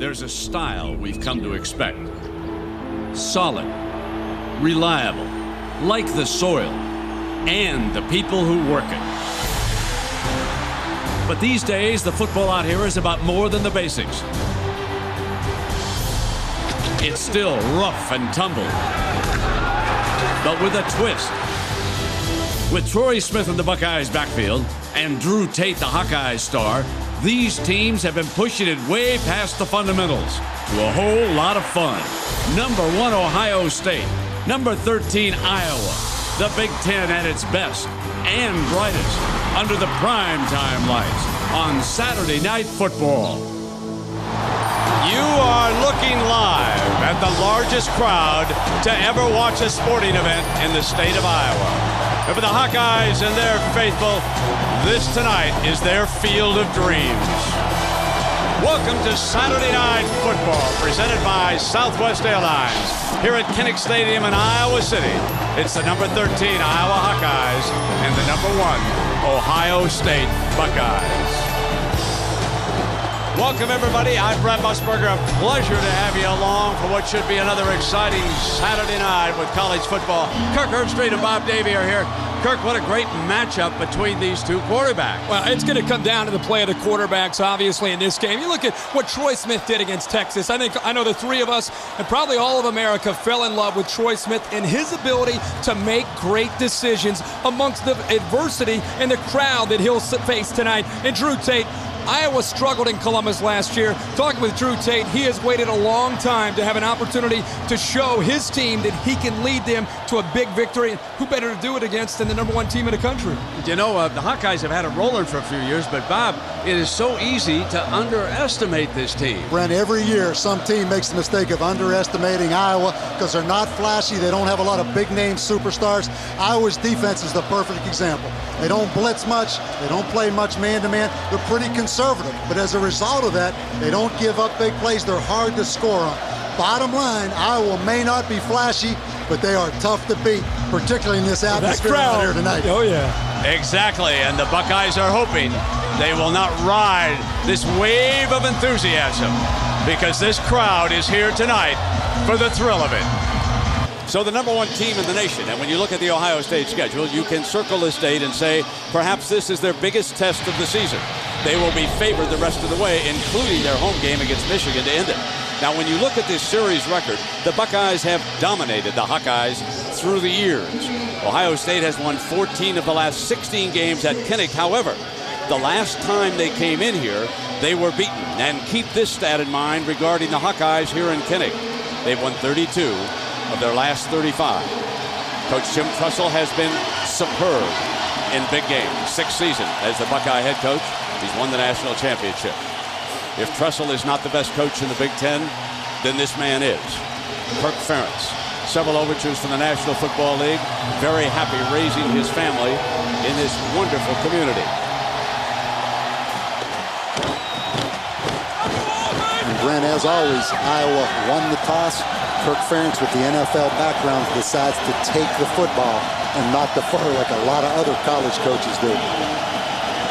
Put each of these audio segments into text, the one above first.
there's a style we've come to expect. Solid, reliable, like the soil, and the people who work it. But these days, the football out here is about more than the basics. It's still rough and tumble, but with a twist. With Troy Smith in the Buckeyes backfield and Drew Tate, the Hawkeyes star, these teams have been pushing it way past the fundamentals to a whole lot of fun. Number 1, Ohio State. Number 13, Iowa. The Big Ten at its best and brightest under the primetime lights on Saturday Night Football. You are looking live at the largest crowd to ever watch a sporting event in the state of Iowa. And for the Hawkeyes and their faithful, this tonight is their field of dreams. Welcome to Saturday Night Football, presented by Southwest Airlines, here at Kinnick Stadium in Iowa City. It's the number 13 Iowa Hawkeyes and the number 1 Ohio State Buckeyes. Welcome, everybody. I'm Brent Musburger. A pleasure to have you along for what should be another exciting Saturday night with college football. Kirk Herbstreit and Bob Davie are here. Kirk, what a great matchup between these two quarterbacks. Well, it's going to come down to the play of the quarterbacks, obviously, in this game. You look at what Troy Smith did against Texas. I know the three of us, and probably all of America, fell in love with Troy Smith and his ability to make great decisions amongst the adversity and the crowd that he'll face tonight. And Drew Tate, Iowa struggled in Columbus last year. Talking with Drew Tate, he has waited a long time to have an opportunity to show his team that he can lead them to a big victory. And who better to do it against than the number 1 team in the country? You know, the Hawkeyes have had a roller for a few years, but Bob, it is so easy to underestimate this team. Brent, every year some team makes the mistake of underestimating Iowa because they're not flashy. They don't have a lot of big-name superstars. Iowa's defense is the perfect example. They don't blitz much. They don't play much man-to-man. They're pretty conservative, but as a result of that, they don't give up big plays. They're hard to score on. Bottom line, Iowa may not be flashy, but they are tough to beat, particularly in this atmosphere out here tonight. Oh, yeah. Exactly, and the Buckeyes are hoping they will not ride this wave of enthusiasm because this crowd is here tonight for the thrill of it. So the number 1 team in the nation, and when you look at the Ohio State schedule, you can circle this date and say perhaps this is their biggest test of the season. They will be favored the rest of the way, including their home game against Michigan to end it. Now, when you look at this series record, the Buckeyes have dominated the Hawkeyes through the years. Ohio State has won 14 of the last 16 games at Kinnick. However, the last time they came in here, they were beaten. And keep this stat in mind regarding the Hawkeyes here in Kinnick. They've won 32 of their last 35. Coach Jim Tressel has been superb in big games. 6th season as the Buckeye head coach. He's won the national championship. If Tressel is not the best coach in the Big Ten, then this man is. Kirk Ferentz. Several overtures from the National Football League. Very happy raising his family in this wonderful community. And Brent, as always, Iowa won the toss. Kirk Ferentz, with the NFL background, decides to take the football and not defer like a lot of other college coaches do.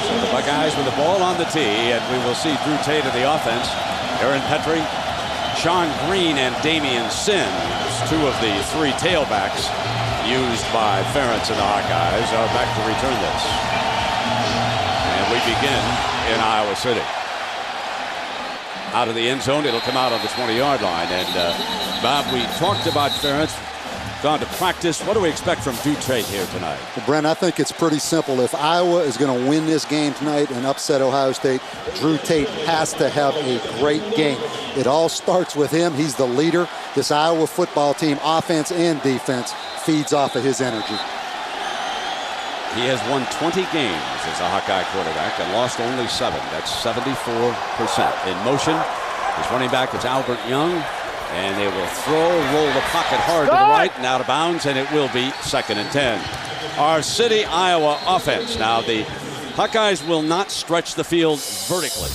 So the Buckeyes with the ball on the tee, and we will see Drew Tate in the offense. Aaron Petrie, Sean Green, and Damian Sims, 2 of the 3 tailbacks used by Ferentz and the Hawkeyes, are back to return this. And we begin in Iowa City. Out of the end zone, it'll come out on the 20-yard line. And Bob, we talked about Ferentz. Gone to practice. What do we expect from Drew Tate here tonight? Well, Brent, I think it's pretty simple. If Iowa is going to win this game tonight and upset Ohio State, Drew Tate has to have a great game. It all starts with him. He's the leader. This Iowa football team, offense and defense, feeds off of his energy. He has won 20 games as a Hawkeye quarterback and lost only 7. That's 74%. In motion, his running back is Albert Young. And they will roll the pocket hard to the right and out of bounds, and it will be 2nd and 10. Our City, Iowa offense. Now, the Hawkeyes will not stretch the field vertically,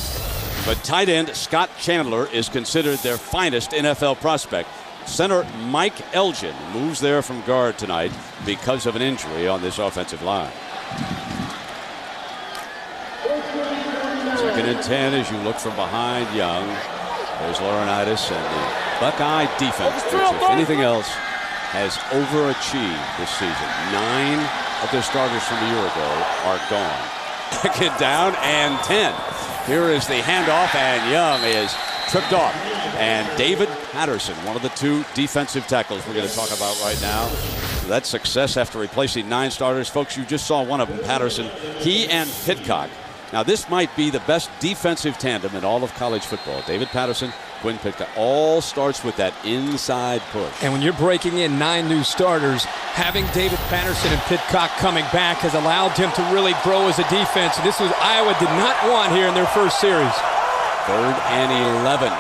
but tight end Scott Chandler is considered their finest NFL prospect. Center Mike Elgin moves there from guard tonight because of an injury on this offensive line. 2nd and 10 as you look from behind Young. There's Laurinaitis, and the Buckeye defense, which, if anything else, has overachieved this season. 9 of their starters from a year ago are gone. Get down and 10. Here is the handoff, and Young is tripped off. And David Patterson, one of the 2 defensive tackles we're going to talk about right now. That success after replacing 9 starters. Folks, you just saw one of them, Patterson. He and Pitcock. Now, this might be the best defensive tandem in all of college football. David Patterson, Quinn Pitcock, all starts with that inside push. And when you're breaking in 9 new starters, having David Patterson and Pitcock coming back has allowed him to really grow as a defense. And this was Iowa did not want here in their first series. 3rd and 11.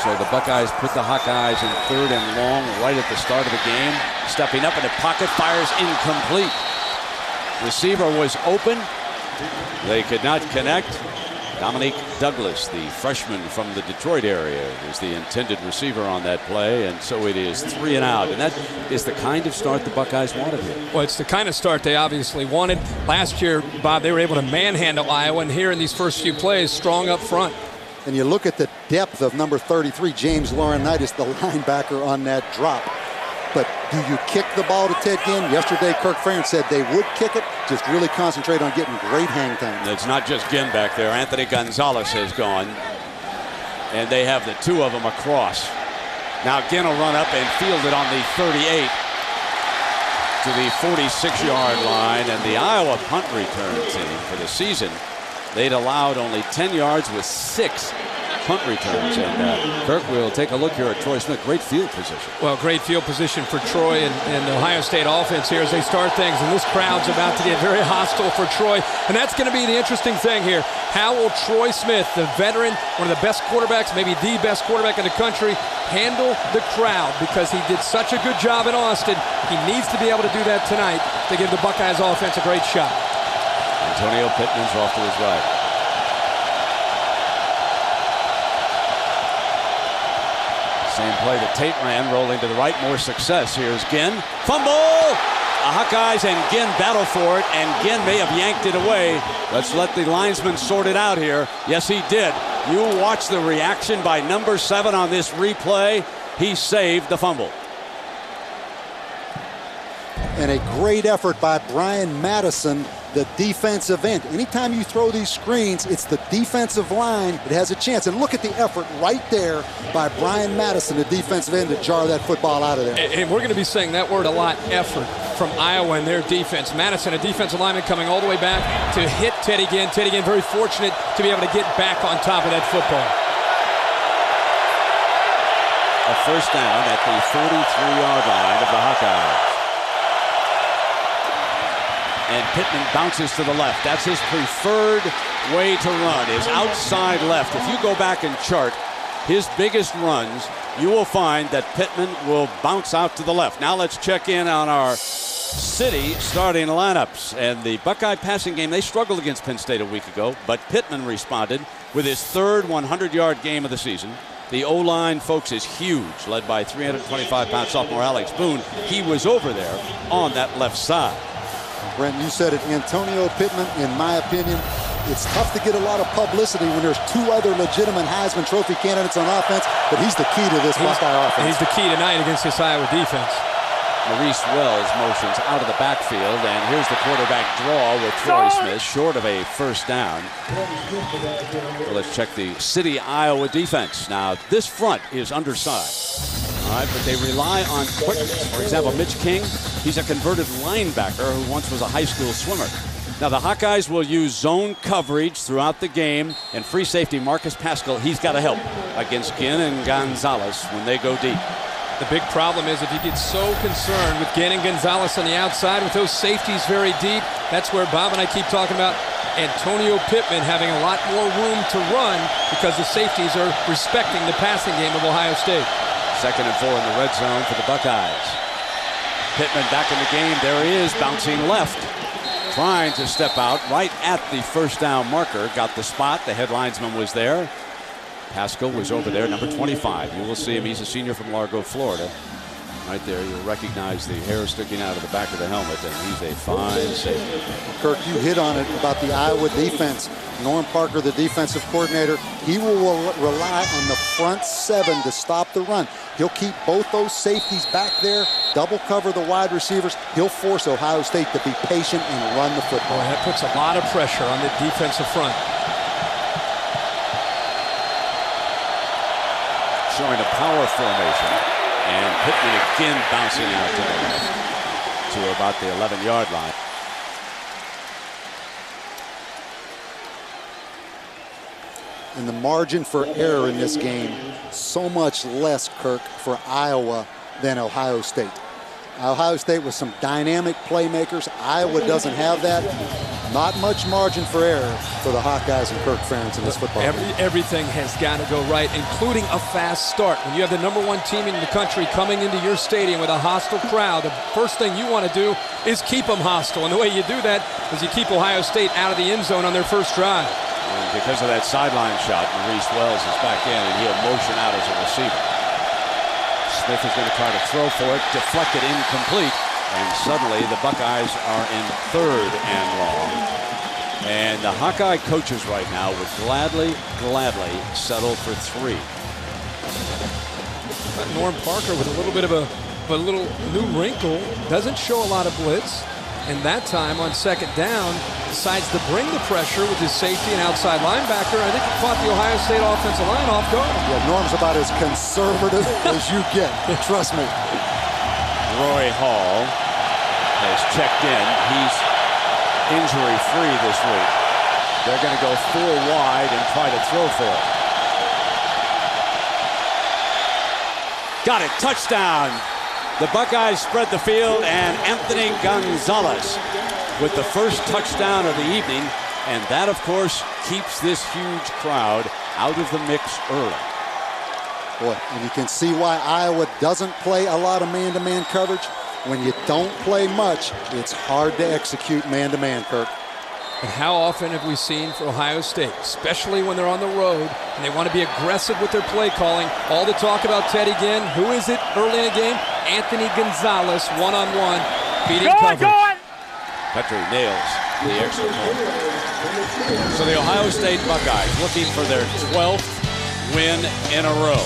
So the Buckeyes put the Hawkeyes in 3rd and long right at the start of the game. Stepping up in the pocket, fires incomplete. Receiver was open. They could not connect. Dominique Douglas, the freshman from the Detroit area, is the intended receiver on that play, and so it is 3 and out. And that is the kind of start the Buckeyes wanted here. Well, it's the kind of start they obviously wanted. Last year, Bob, they were able to manhandle Iowa, and here in these first few plays, strong up front. And you look at the depth of number 33, James Laurinaitis, the linebacker on that drop. But do you kick the ball to Ted Ginn? Yesterday, Kirk Ferentz said they would kick it. Just really concentrate on getting great hang time. It's not just Ginn back there. Anthony Gonzalez has gone. And they have the 2 of them across. Now Ginn will run up and field it on the 38 to the 46-yard line. And the Iowa punt return team for the season, they'd allowed only 10 yards with 6 punt returns. And Kirk will take a look here at Troy Smith. Great field position. Well, great field position for Troy and the Ohio State offense here as they start things. And this crowd's about to get very hostile for Troy. And that's going to be the interesting thing here. How will Troy Smith, the veteran, one of the best quarterbacks, maybe the best quarterback in the country, handle the crowd? Because he did such a good job in Austin. He needs to be able to do that tonight to give the Buckeyes offense a great shot. Antonio Pittman's off to his right. Same play that Tate ran, rolling to the right, more success. Here's Ginn. Fumble! The Hawkeyes and Ginn battle for it, and Ginn may have yanked it away. Let's let the linesman sort it out here. Yes, he did. You watch the reaction by number 7 on this replay. He saved the fumble. And a great effort by Brian Madison, the defensive end. Anytime you throw these screens, it's the defensive line that has a chance. And look at the effort right there by Brian Madison, the defensive end, to jar that football out of there. And we're going to be saying that word a lot, effort, from Iowa and their defense. Madison, a defensive lineman, coming all the way back to hit Teddy Ginn. Teddy Ginn very fortunate to be able to get back on top of that football. A first down at the 43-yard line of the Hawkeyes. And Pittman bounces to the left. That's his preferred way to run, is outside left. If you go back and chart his biggest runs, you will find that Pittman will bounce out to the left. Now let's check in on our city starting lineups. And the Buckeye passing game, they struggled against Penn State a week ago, but Pittman responded with his 3rd 100-yard game of the season. The O-line, folks, is huge, led by 325-pound sophomore Alex Boone. He was over there on that left side. Brent, you said it. Antonio Pittman, in my opinion, it's tough to get a lot of publicity when there's 2 other legitimate Heisman Trophy candidates on offense, but he's the key to this Buckeye offense. He's the key tonight against this Iowa defense. Maurice Wells motions out of the backfield, and here's the quarterback draw with Troy Smith, short of a first down. Well, let's check the City, Iowa defense. Now, this front is undersized. All right, but they rely on quickness. For example, Mitch King, he's a converted linebacker who once was a high school swimmer. Now, the Hawkeyes will use zone coverage throughout the game, and free safety Marcus Pascal, he's got to help against Ginn and Gonzalez when they go deep. The big problem is if you get so concerned with Ginn and Gonzalez on the outside with those safeties very deep, that's where Bob and I keep talking about Antonio Pittman having a lot more room to run because the safeties are respecting the passing game of Ohio State. 2nd and 4 in the red zone for the Buckeyes. Pittman back in the game. There he is, bouncing left. Trying to step out right at the first down marker. Got the spot. The head linesman was there. Pascal was over there, number 25. You will see him. He's a senior from Largo, Florida. Right there, you'll recognize the hair sticking out of the back of the helmet, and he's a fine safety. Kirk, you hit on it about the Iowa defense. Norm Parker, the defensive coordinator, he will rely on the front seven to stop the run. He'll keep both those safeties back there, double cover the wide receivers. He'll force Ohio State to be patient and run the football. Boy, that puts a lot of pressure on the defensive front. Showing a power formation. And Pittman again bouncing out to the left to about the 11-yard line. And the margin for error in this game, so much less, Kirk, for Iowa than Ohio State. Ohio State with some dynamic playmakers. Iowa doesn't have that. Not much margin for error for the Hawkeyes and Kirk Ferentz in this football game. Everything has got to go right, including a fast start. When you have the #1 team in the country coming into your stadium with a hostile crowd, the first thing you want to do is keep them hostile. And the way you do that is you keep Ohio State out of the end zone on their first drive. And because of that sideline shot, Maurice Wells is back in, and he'll motion out as a receiver. Smith is going to try to throw for it, deflected, incomplete, and suddenly the Buckeyes are in 3rd and long. And the Hawkeye coaches right now would gladly settle for 3. Norm Parker with a little bit of a little new wrinkle, doesn't show a lot of blitz, and that time on 2nd down decides to bring the pressure with his safety and outside linebacker. I think he caught the Ohio State offensive line off guard. Yeah, Norm's about as conservative as you get. Trust me. Roy Hall has checked in. He's injury-free this week. They're going to go 4 wide and try to throw for it. Got it. Touchdown. The Buckeyes spread the field, and Anthony Gonzalez with the first touchdown of the evening. And that, of course, keeps this huge crowd out of the mix early. Boy, and you can see why Iowa doesn't play a lot of man-to-man coverage. When you don't play much, it's hard to execute man-to-man, Kirk. And how often have we seen for Ohio State, especially when they're on the road and they want to be aggressive with their play calling, all the talk about Teddy Ginn. Who is it early in the game? Anthony Gonzalez, one-on-one, beating coverage. Petrie nails the extra point. So the Ohio State Buckeyes looking for their 12th win in a row.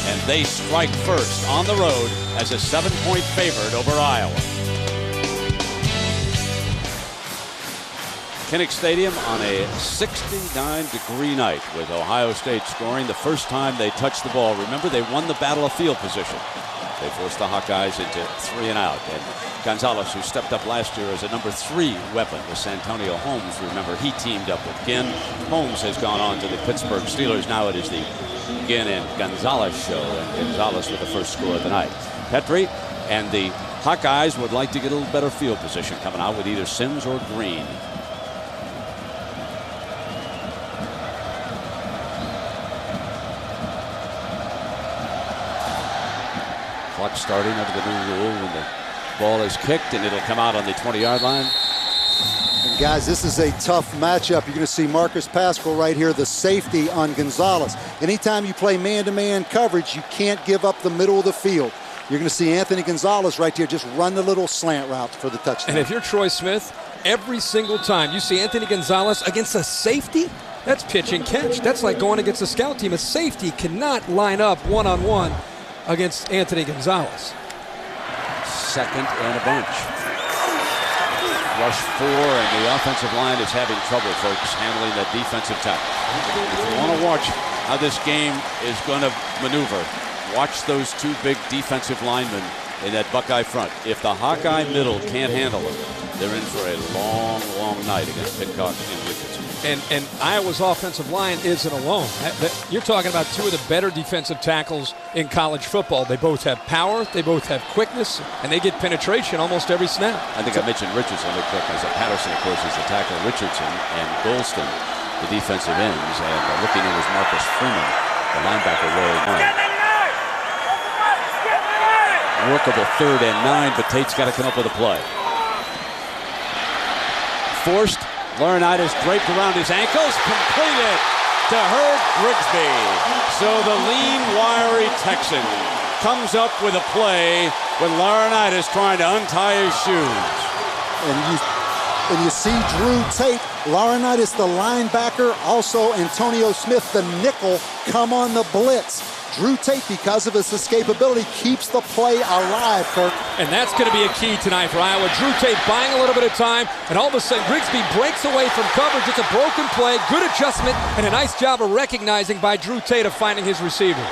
And they strike first on the road as a 7-point favorite over Iowa. Kinnick Stadium on a 69-degree night with Ohio State scoring the first time they touched the ball. Remember, they won the battle of field position. They forced the Hawkeyes into 3 and out. And Gonzalez, who stepped up last year as a number 3 weapon with Santonio Holmes, remember, he teamed up with Ginn. Holmes has gone on to the Pittsburgh Steelers. Now it is the Ginn and Gonzalez show, and Gonzalez with the first score of the night. Petrie and the Hawkeyes would like to get a little better field position coming out with either Sims or Green. Clock starting under the new rule when the ball is kicked, and it'll come out on the 20-yard line. And guys, this is a tough matchup. You're going to see Marcus Pascal right here, the safety on Gonzalez. Anytime you play man-to-man coverage, you can't give up the middle of the field. You're going to see Anthony Gonzalez right here just run the little slant route for the touchdown. And if you're Troy Smith, every single time you see Anthony Gonzalez against a safety, that's pitch and catch. That's like going against a scout team. A safety cannot line up one-on-one against Anthony Gonzalez. 2nd and a bunch. Rush 4, and the offensive line is having trouble, folks, handling that defensive tackle. If you want to watch how this game is going to maneuver, watch those 2 big defensive linemen in that Buckeye front. If the Hawkeye middle can't handle them, they're in for a long, long night against Pitcock and Richardson. And Iowa's offensive line isn't alone. You're talking about 2 of the better defensive tackles in college football. They both have power, they both have quickness, and they get penetration almost every snap. I think I mentioned Richardson. The quickness. Patterson, of course, is the tackle. Richardson and Golston, the defensive ends. And looking in was Marcus Freeman, the linebacker, Roy Hall. Workable 3rd and 9, but Tate's got to come up with a play. Forced. Laurinaitis draped around his ankles, completed to Herb Grigsby. So the lean, wiry Texan comes up with a play with Laurinaitis trying to untie his shoes. And you see Drew Tate, Laurinaitis the linebacker, also Antonio Smith the nickel come on the blitz. Drew Tate, because of his escapability, keeps the play alive, Kirk. And that's going to be a key tonight for Iowa. Drew Tate buying a little bit of time, and all of a sudden Grigsby breaks away from coverage. It's a broken play, good adjustment, and a nice job of recognizing by Drew Tate of finding his receiver.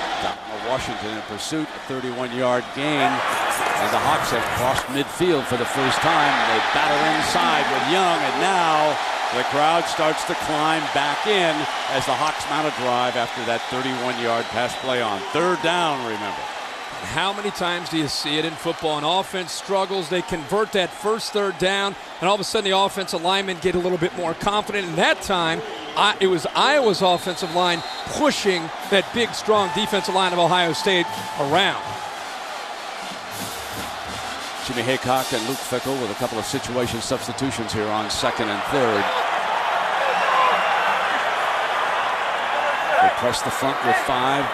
Washington in pursuit, a 31-yard gain, and the Hawks have crossed midfield for the first time. They battle inside with Young, and now the crowd starts to climb back in as the Hawks mount a drive after that 31-yard pass play on third down, remember. How many times do you see it in football? An offense struggles, they convert that first third down, and all of a sudden the offensive linemen get a little bit more confident. And that time, it was Iowa's offensive line pushing that big, strong defensive line of Ohio State around. Jimmy Haycock and Luke Fickell with a couple of situation substitutions here on second and third. They press the front with 5.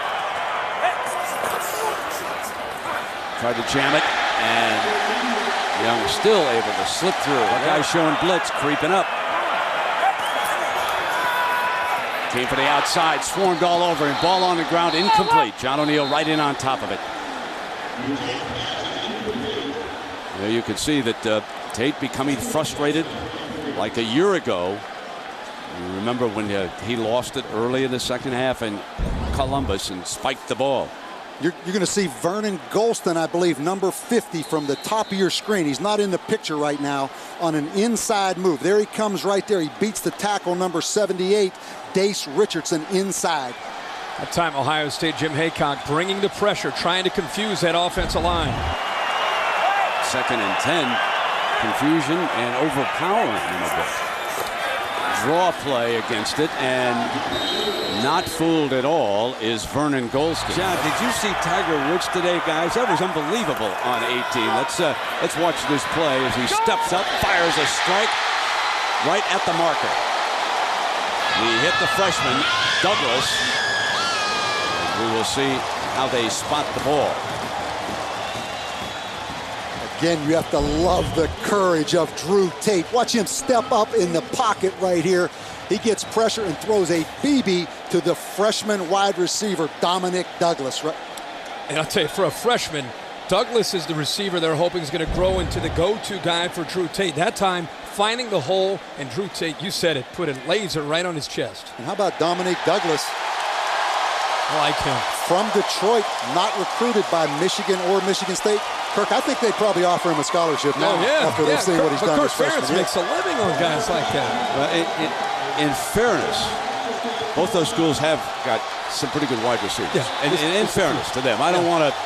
Tried to jam it, and Young still able to slip through. The guy showing blitz, creeping up. Came for the outside, swarmed all over him. Ball on the ground, incomplete. John O'Neill right in on top of it. There you can see that Tate becoming frustrated like a year ago. You remember when he lost it early in the second half in Columbus and spiked the ball. You're going to see Vernon Golston, I believe, number 50 from the top of your screen. He's not in the picture right now on an inside move. There he comes right there. He beats the tackle number 78, Dace Richardson, inside. That time Ohio State, Jim Haycock bringing the pressure, trying to confuse that offensive line. Second and 10, confusion and overpowering him a bit. Draw play against it, and not fooled at all is Vernon Golston. John, did you see Tiger Woods today, guys? That was unbelievable on 18. Let's watch this play as he steps up, fires a strike right at the marker. He hit the freshman, Douglas. We will see how they spot the ball. Again, you have to love the courage of Drew Tate. Watch him step up in the pocket right here. He gets pressure and throws a BB to the freshman wide receiver, Dominic Douglas. And I'll tell you, for a freshman, Douglas is the receiver they're hoping is going to grow into the go-to guy for Drew Tate. That time, finding the hole, and Drew Tate, you said it, put a laser right on his chest. And how about Dominic Douglas? I like him. From Detroit, not recruited by Michigan or Michigan State. Kirk, I think they'd probably offer him a scholarship now after they've seen what he's done this freshman year. Makes a living on guys like that. Well, in fairness, both those schools have got some pretty good wide receivers. Yeah. And in fairness to them, I don't want to.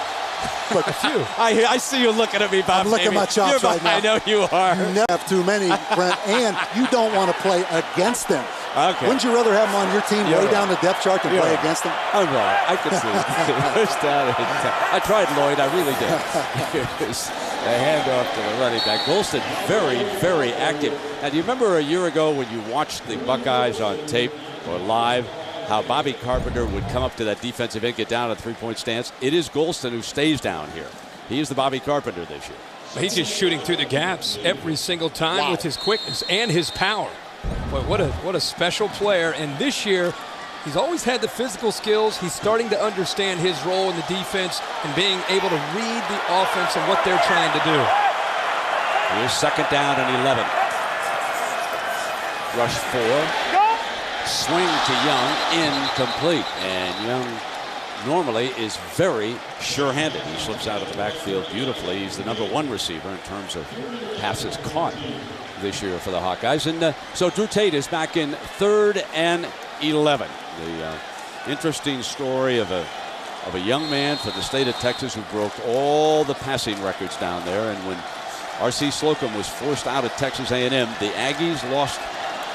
Look, a few. I see you looking at me, Bob. I'm licking at my chops right now. I know you are. You never have too many, Brent, and you don't want to play against them. Okay. Wouldn't you rather have them on your team way down the depth chart than play against them? I'm right. I could see it. I tried Lloyd. I really did. Here's a handoff to the running back. Golston, very, very active. Now, do you remember a year ago when you watched the Buckeyes on tape or live, how Bobby Carpenter would come up to that defensive end, get down a three-point stance? It is Golston who stays down here. He is the Bobby Carpenter this year. He's just shooting through the gaps every single time with his quickness and his power. But what a special player. And this year, he's always had the physical skills. He's starting to understand his role in the defense and being able to read the offense and what they're trying to do. Here's second down and 11. Rush 4. Swing to Young, incomplete. And Young normally is very sure-handed. He slips out of the backfield beautifully. He's the #1 receiver in terms of passes caught this year for the Hawkeyes. And so Drew Tate is back in 3rd and 11. The interesting story of a young man for the state of Texas who broke all the passing records down there. And when R.C. Slocum was forced out of Texas A&M, the Aggies lost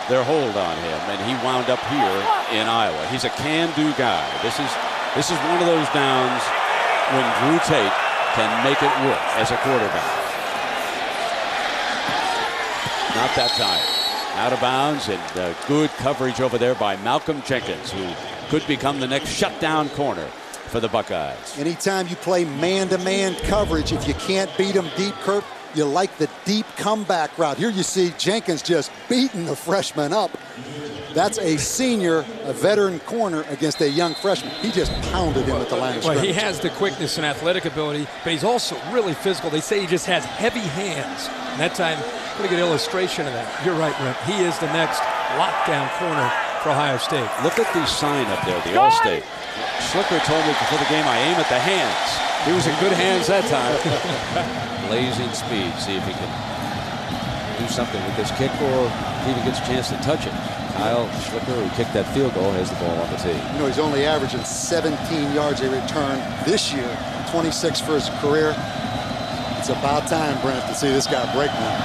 their hold on him, and he wound up here in Iowa. He's a can-do guy. This is one of those downs when Drew Tate can make it work as a quarterback. Not that time. Out of bounds, and good coverage over there by Malcolm Jenkins, who could become the next shutdown corner for the Buckeyes. Anytime you play man-to-man coverage, if you can't beat them deep, Kurt, you like the deep comeback route. Here you see Jenkins just beating the freshman up. That's a senior, a veteran corner against a young freshman. He just pounded him at the line of scrimmage. Well, he has the quickness and athletic ability, but he's also really physical. They say he just has heavy hands. And that time, pretty good illustration of that. You're right, Brent. He is the next lockdown corner for Ohio State. Look at the sign up there, the All-State. Schlicker told me before the game, I aim at the hands. He was in good hands that time. Blazing speed. See if he can do something with this kick or if he even gets a chance to touch it. Kyle Schlicker, who kicked that field goal, has the ball on the tee. You know, he's only averaging 17 yards a return this year, 26 for his career. It's about time, Brent, to see this guy break now.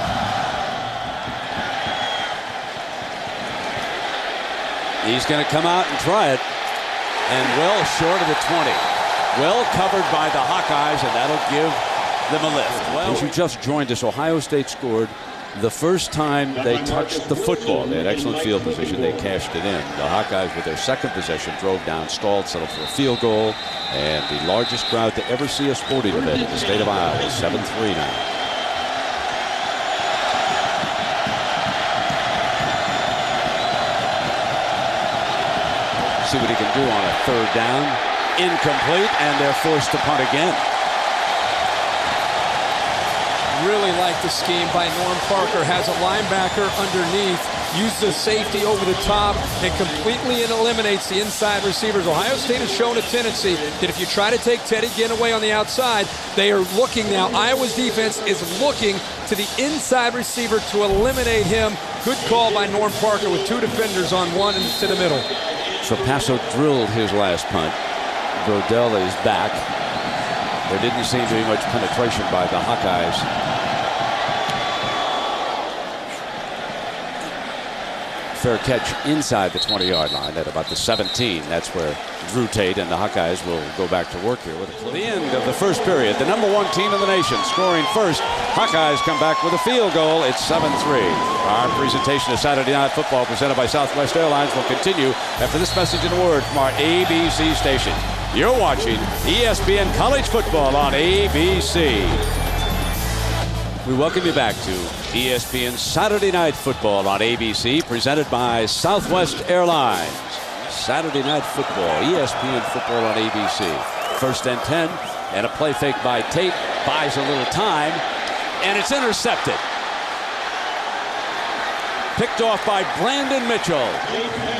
He's going to come out and try it. And well short of the 20. Well covered by the Hawkeyes, and that'll give them a lift. Well, as you just joined us, Ohio State scored the first time they touched the football. They had excellent field position. They cashed it in. The Hawkeyes, with their second possession, drove down, stalled, settled for a field goal. And the largest crowd to ever see a sporting event in the state of Iowa, 7-3 now. See what he can do on a third down. Incomplete, and they're forced to punt again. Really like the scheme by Norm Parker. Has a linebacker underneath, uses a safety over the top, and completely eliminates the inside receivers. Ohio State has shown a tendency that if you try to take Teddy Ginn away on the outside, they are looking now. Iowa's defense is looking to the inside receiver to eliminate him. Good call by Norm Parker with two defenders on one and to the middle. Trapasso drilled his last punt. Brodell is back. There didn't seem to be much penetration by the Hawkeyes. Fair catch inside the 20-yard line at about the 17. That's where Drew Tate and the Hawkeyes will go back to work here. With the end of the first period, the #1 team in the nation scoring first. Hawkeyes come back with a field goal. It's 7-3. Our presentation of Saturday Night Football presented by Southwest Airlines will continue after this message and a word from our ABC station. You're watching ESPN College Football on ABC. We welcome you back to ESPN Saturday Night Football on ABC, presented by Southwest Airlines. Saturday Night Football, ESPN Football on ABC. 1st and 10, and a play fake by Tate. Buys a little time, and it's intercepted. Picked off by Brandon Mitchell.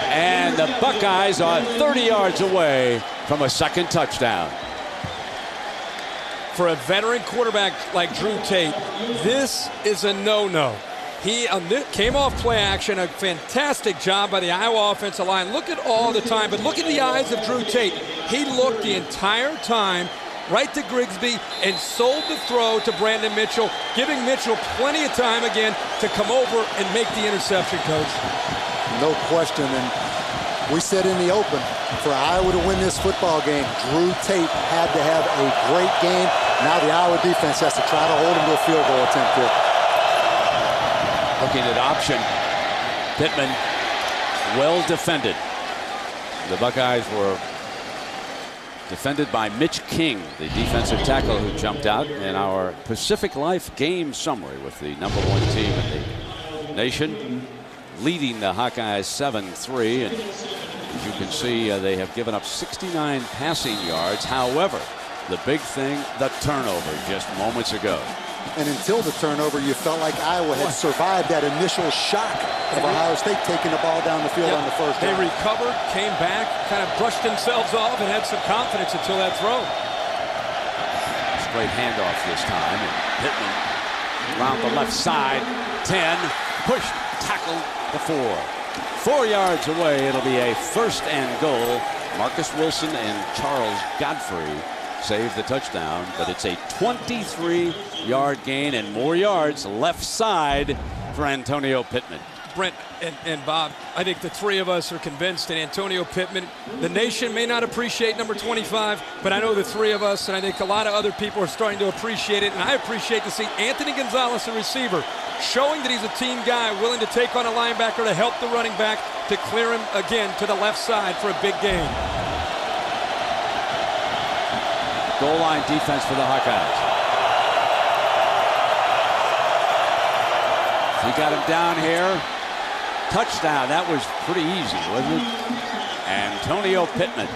And the Buckeyes are 30 yards away from a second touchdown. For a veteran quarterback like Drew Tate, this is a no-no. He came off play action, a fantastic job by the Iowa offensive line. Look at all the time, but look at the eyes of Drew Tate. He looked the entire time right to Grigsby and sold the throw to Brandon Mitchell, giving Mitchell plenty of time again to come over and make the interception, Coach. No question, and we said in the open, for Iowa to win this football game, Drew Tate had to have a great game. Now the Iowa defense has to try to hold him to a field goal attempt here. Looking at option. Pittman, well defended. The Buckeyes were defended by Mitch King, the defensive tackle who jumped out in our Pacific Life game summary with the #1 team in the nation, leading the Hawkeyes 7-3. And as you can see, they have given up 69 passing yards. However, the big thing, the turnover just moments ago. And until the turnover, you felt like Iowa had survived that initial shock of Ohio State taking the ball down the field on the first They down. recovered, came back, kind of brushed themselves off, and had some confidence until that throw. Straight handoff this time. And Pittman around the left side. 10, pushed, tackled the 4. 4 yards away, it'll be a 1st and goal. Marcus Wilson and Charles Godfrey saved the touchdown, but it's a 23-yard gain and more yards left side for Antonio Pittman. Brent and Bob, I think the three of us are convinced that Antonio Pittman, the nation may not appreciate number 25, but I know the three of us, and I think a lot of other people are starting to appreciate it, and I appreciate to see Anthony Gonzalez, a receiver, showing that he's a team guy, willing to take on a linebacker to help the running back to clear him again to the left side for a big gain. goal line defense for the Hawkeyes. He got him down here. Touchdown. That was pretty easy, wasn't it? Antonio Pittman.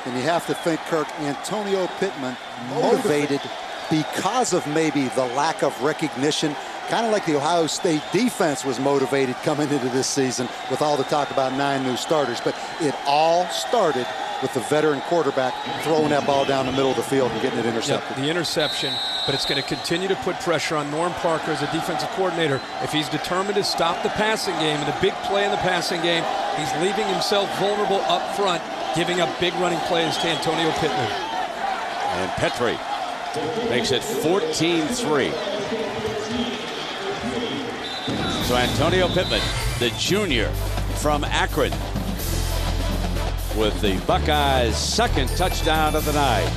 And you have to think, Kirk, Antonio Pittman motivated because of maybe the lack of recognition, kind of like the Ohio State defense was motivated coming into this season with all the talk about 9 new starters. But it all started with the veteran quarterback throwing that ball down the middle of the field and getting it intercepted. Yep, the interception, but it's going to continue to put pressure on Norm Parker as a defensive coordinator. If he's determined to stop the passing game and the big play in the passing game, he's leaving himself vulnerable up front, giving up big running plays to Antonio Pittman. And Petrie makes it 14-3. So Antonio Pittman, the junior from Akron, with the Buckeyes' second touchdown of the night.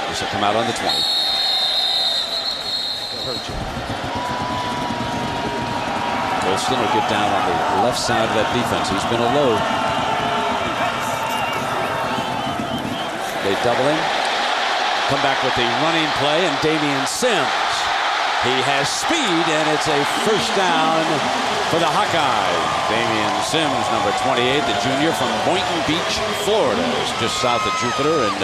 This will come out on the 20. Golston will get down on the left side of that defense. He's been a load. They double him. Come back with the running play, and Damian Sims. He has speed, and it's a first down for the Hawkeyes. Damian Sims, number 28, the junior from Boynton Beach, Florida. It's just south of Jupiter and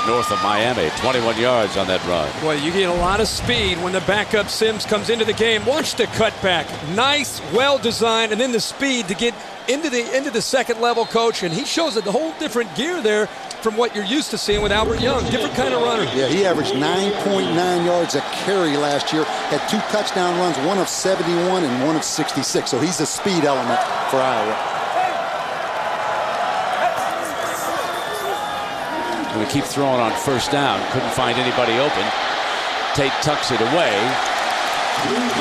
north of Miami. 21 yards on that run. Well, you get a lot of speed when the backup Sims comes into the game. Watch the cutback. Nice, well-designed, and then the speed to get into the second level, coach. And he shows a whole different gear there from what you're used to seeing with Albert Young. Different kind of runner. Yeah, he averaged 9.9 yards a carry last year. Had 2 touchdown runs, one of 71 and one of 66. So he's a speed element for Iowa. We keep throwing on first down. Couldn't find anybody open. Tate tucks it away.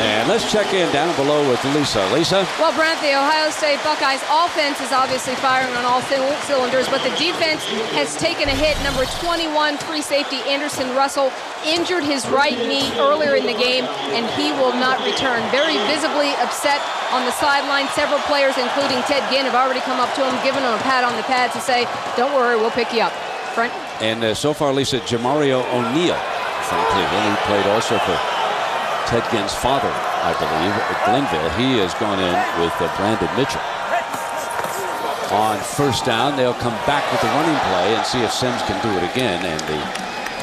And let's check in down below with Lisa. Lisa? Well, Brent, the Ohio State Buckeyes offense is obviously firing on all cylinders, but the defense has taken a hit. Number 21, free safety Anderson Russell, injured his right knee earlier in the game, and he will not return. Very visibly upset on the sideline. Several players, including Ted Ginn, have already come up to him, given him a pat on the pad to say, don't worry, we'll pick you up. Brent? And so far, Lisa, Jamario O'Neal from Cleveland, who played also for Ted Ginn's father, I believe, at Glenville. He has gone in with Brandon Mitchell. On first down, they'll come back with the running play and see if Sims can do it again. And the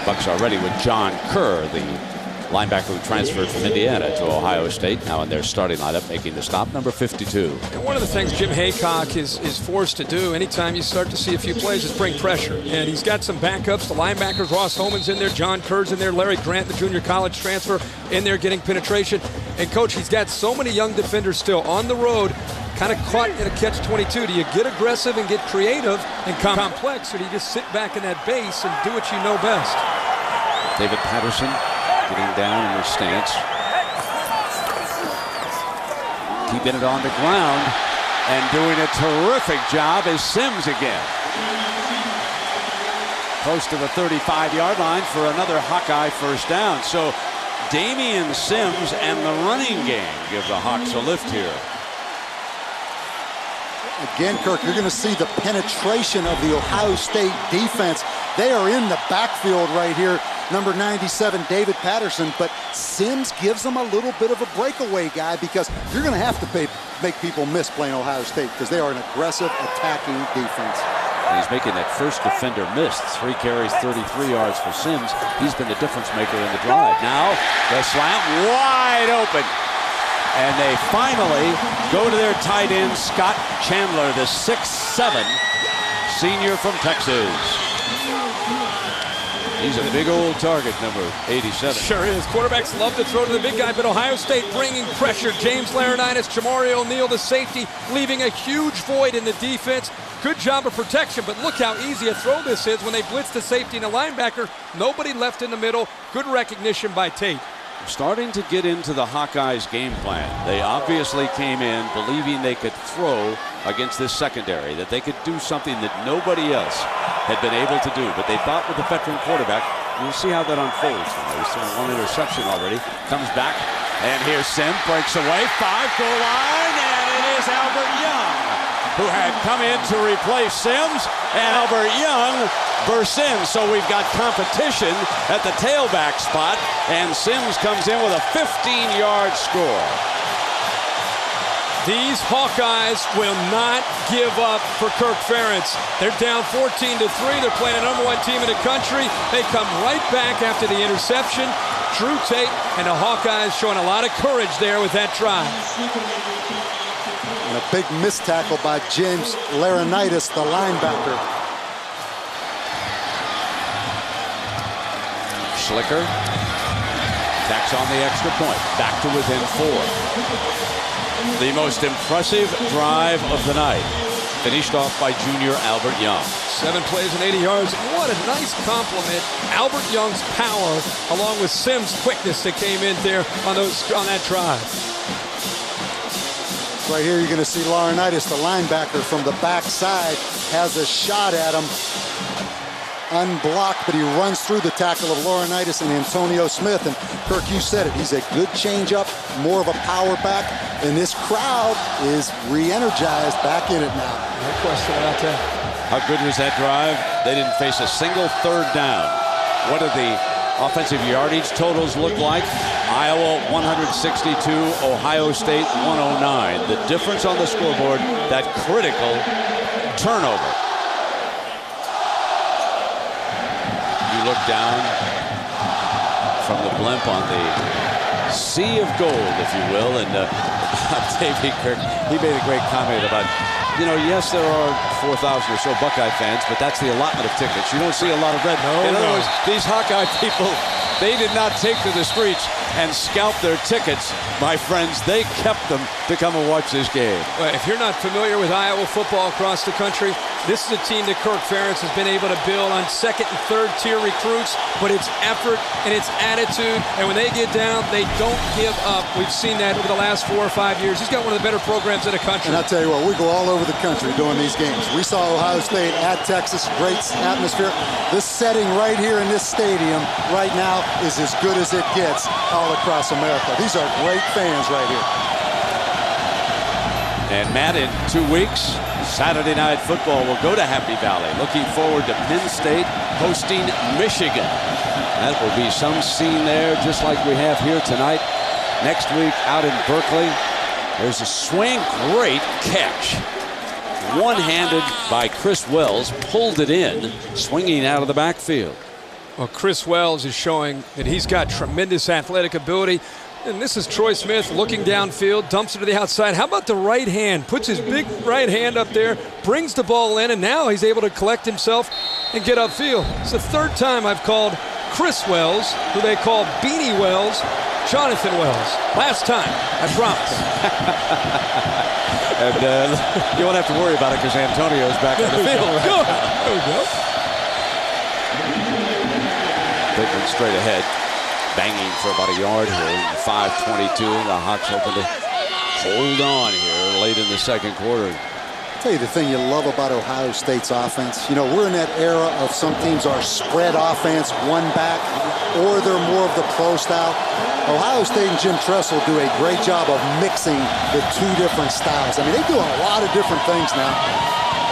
Bucks are ready with John Kerr, the linebacker who transferred from Indiana to Ohio State, now in their starting lineup, making the stop, number 52. And one of the things Jim Haycock is forced to do anytime you start to see a few plays is bring pressure. And he's got some backups. The linebackers, Ross Holman's in there, John Kerr's in there, Larry Grant, the junior college transfer, in there getting penetration. And, Coach, he's got so many young defenders still on the road, kind of caught in a catch-22. Do you get aggressive and get creative and complex, or do you just sit back in that base and do what you know best? David Patterson getting down in their stance. Keeping it on the ground and doing a terrific job is Sims again. Close to the 35-yard line for another Hawkeye first down. So Damian Sims and the running game give the Hawks a lift here. Again, Kirk, you're going to see the penetration of the Ohio State defense. They are in the backfield right here. Number 97, David Patterson, but Sims gives them a little bit of a breakaway guy because you're going to have to make people miss playing Ohio State because they are an aggressive attacking defense. And he's making that first defender miss. 3 carries, 33 yards for Sims. He's been the difference maker in the drive. Now the slant wide open. And they finally go to their tight end, Scott Chandler, the 6'7" senior from Texas. He's a big old target, number 87. Sure is. Quarterbacks love to throw to the big guy, but Ohio State bringing pressure. James Laurinaitis, Jamario O'Neal, the safety, leaving a huge void in the defense. Good job of protection, but look how easy a throw this is when they blitz the safety and the linebacker. Nobody left in the middle. Good recognition by Tate. Starting to get into the Hawkeyes game plan. They obviously came in believing they could throw against this secondary, that they could do something that nobody else had been able to do. But they thought with the veteran quarterback, We'll see how that unfolds. He's thrown one interception already. Comes back, and here's Sim, breaks away, 5-goal line, and it is Albert Young, who had come in to replace Sims, and Albert Young bursts in. So we've got competition at the tailback spot, and Sims comes in with a 15-yard score. These Hawkeyes will not give up for Kirk Ferentz. They're down 14-3. They're playing a #1 team in the country. They come right back after the interception. Drew Tate and the Hawkeyes showing a lot of courage there with that drive. And a big missed tackle by James Laurinaitis, the linebacker. Schlicker tacks on the extra point. Back to within 4. The most impressive drive of the night, finished off by junior Albert Young. 7 plays and 80 yards. What a nice compliment. Albert Young's power, along with Sims' quickness that came in there on that drive. Right here, you're going to see Laurinaitis, the linebacker, from the backside, has a shot at him. Unblocked, but he runs through the tackle of Laurinaitis and Antonio Smith. And Kirk, you said it, he's a good changeup, more of a power back, and this crowd is re-energized back in it now. No question about that. How good was that drive? They didn't face a single third down. What did the offensive yardage totals look like? Iowa 162, Ohio State 109. The difference on the scoreboard, that critical turnover. Look down from the blimp on the sea of gold, if you will, and Davey Kirk, he made a great comment about, you know, yes, there are 4,000 or so Buckeye fans, but that's the allotment of tickets. You don't see a lot of red. In other words, these Hawkeye people, they did not take to the streets and scalp their tickets, my friends. They kept them to come and watch this game. Well, if you're not familiar with Iowa football across the country, this is a team that Kirk Ferentz has been able to build on second and third tier recruits, but it's effort and it's attitude, and when they get down, they don't give up. We've seen that over the last 4 or 5 years. He's got one of the better programs in the country. And I'll tell you what, we go all over the country doing these games. We saw Ohio State at Texas, great atmosphere. This setting right here in this stadium right now is as good as it gets all across America. These are great fans right here. And Matt, in 2 weeks, Saturday Night Football will go to Happy Valley. Looking forward to Penn State hosting Michigan. That will be some scene there, just like we have here tonight. Next week out in Berkeley, there's a swing, great catch. One-handed by Chris Wells, pulled it in, swinging out of the backfield. Well, Chris Wells is showing that he's got tremendous athletic ability. And this is Troy Smith looking downfield, dumps it to the outside. How about the right hand? Puts his big right hand up there, brings the ball in, and now he's able to collect himself and get upfield. It's the 3rd time I've called Chris Wells, who they call Beanie Wells, Jonathan Wells. Last time, I promise. And you won't have to worry about it because Antonio's back on the field. Right now. There we go. Pittman straight ahead. Banging for about a yard here. 5:22. The Hawks hoping to hold on here late in the second quarter. I'll tell you the thing you love about Ohio State's offense. You know, we're in that era of some teams are spread offense, one back, or they're more of the pro style. Ohio State and Jim Tressel do a great job of mixing the 2 different styles. I mean, they do a lot of different things now.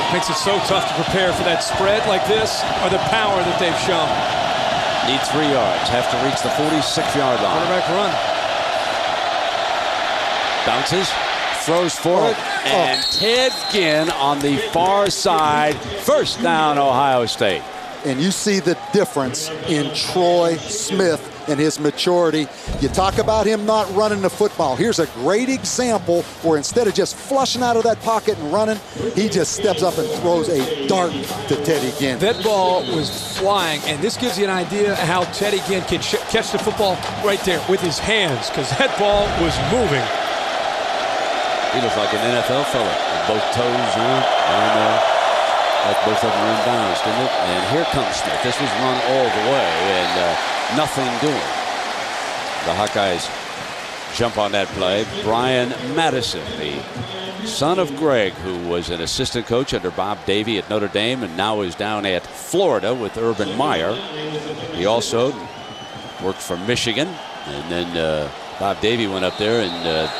It makes it so tough to prepare for that spread like this, or the power that they've shown. Need 3 yards. Have to reach the 46-yard line. Quarterback run. Bounces. Throws for it. And Ted Ginn on the far side. First down, Ohio State. And you see the difference in Troy Smith and his maturity. You talk about him not running the football. Here's a great example where instead of just flushing out of that pocket and running, he just steps up and throws a dart to Teddy Ginn. That ball was flying, and this gives you an idea how Teddy Ginn can catch the football right there with his hands, because that ball was moving. He looks like an NFL fella with both toes on, and like both of them were in bounds, didn't it? And here comes Smith. This was run all the way, and nothing doing. The Hawkeyes jump on that play. Brian Madison, the son of Greg, who was an assistant coach under Bob Davie at Notre Dame and now is down at Florida with Urban Meyer. He also worked for Michigan, and then Bob Davie went up there and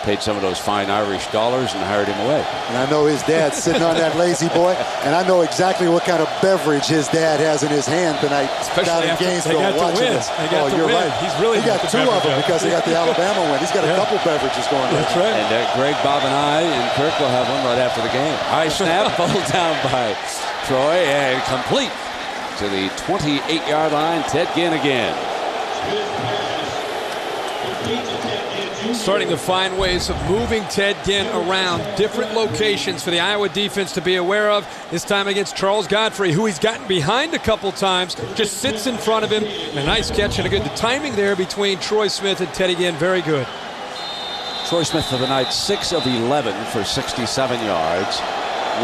paid some of those fine Irish dollars and hired him away. And I know his dad's sitting on that lazy boy, and I know exactly what kind of beverage his dad has in his hand tonight. Especially down in Gainesville watching this. They got you're right. He got two of them because he got the Alabama win. He's got a couple beverages going on. That's right. And Greg, Bob, and I and Kirk will have one right after the game. High snap, pulled down by Troy, and complete to the 28-yard line. Ted Ginn again. Starting to find ways of moving Ted Ginn around different locations for the Iowa defense to be aware of. This time against Charles Godfrey, who he's gotten behind a couple times, just sits in front of him. A nice catch and the timing there between Troy Smith and Teddy Ginn, very good. Troy Smith for the night, 6 of 11 for 67 yards.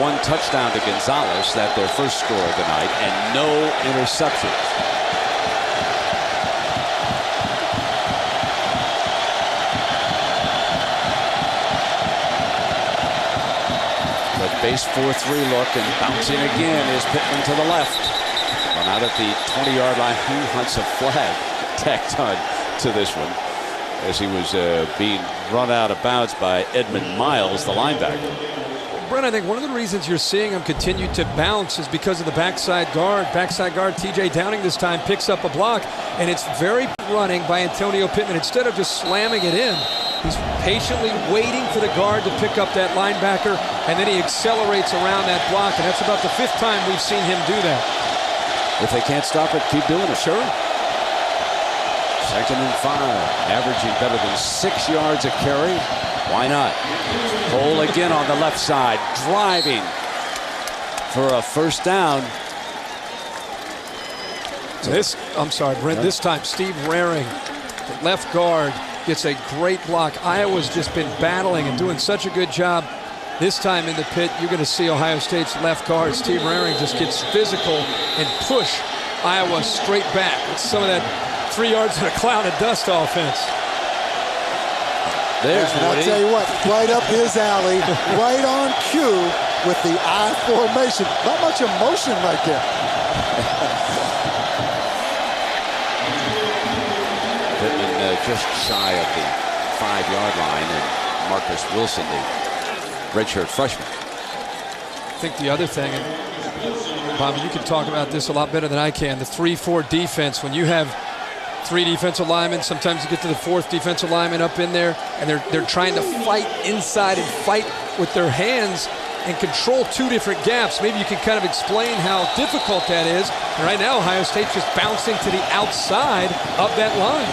1 touchdown to Gonzalez, that their first score of the night, and no interceptions. Base 4-3 look, and bouncing again is Pittman to the left. Run out at the 20-yard line. Who wants a flag tacked on to this one as he was being run out of bounds by Edmund Miles, the linebacker. Brent, I think one of the reasons you're seeing him continue to bounce is because of the backside guard. Backside guard TJ Downing this time picks up a block, and it's very running by Antonio Pittman. Instead of just slamming it in, he's patiently waiting for the guard to pick up that linebacker, and then he accelerates around that block, and that's about the 5th time we've seen him do that. If they can't stop it, keep doing it. Sure. 2nd and 5, averaging better than 6 yards a carry. Why not? Cole again on the left side, driving for a first down. Brent, this time Steve Raring, the left guard, gets a great block. Iowa's just been battling and doing such a good job. This time in the pit, you're going to see Ohio State's left guard, Steve Raring, just gets physical and push Iowa straight back. It's some of that 3 yards in a cloud of dust offense. There's and I'll tell you what, right up his alley, right on cue with the I formation. Not much emotion right there. Pittman just shy of the 5-yard line, and Marcus Wilson, the redshirt freshman. I think the other thing, and Bobby, you can talk about this a lot better than I can, the 3-4 defense. When you have 3 defensive linemen, sometimes you get to the 4th defensive lineman up in there, and they're trying to fight inside and fight with their hands and control 2 different gaps. Maybe you can kind of explain how difficult that is. And right now, Ohio State's just bouncing to the outside of that line.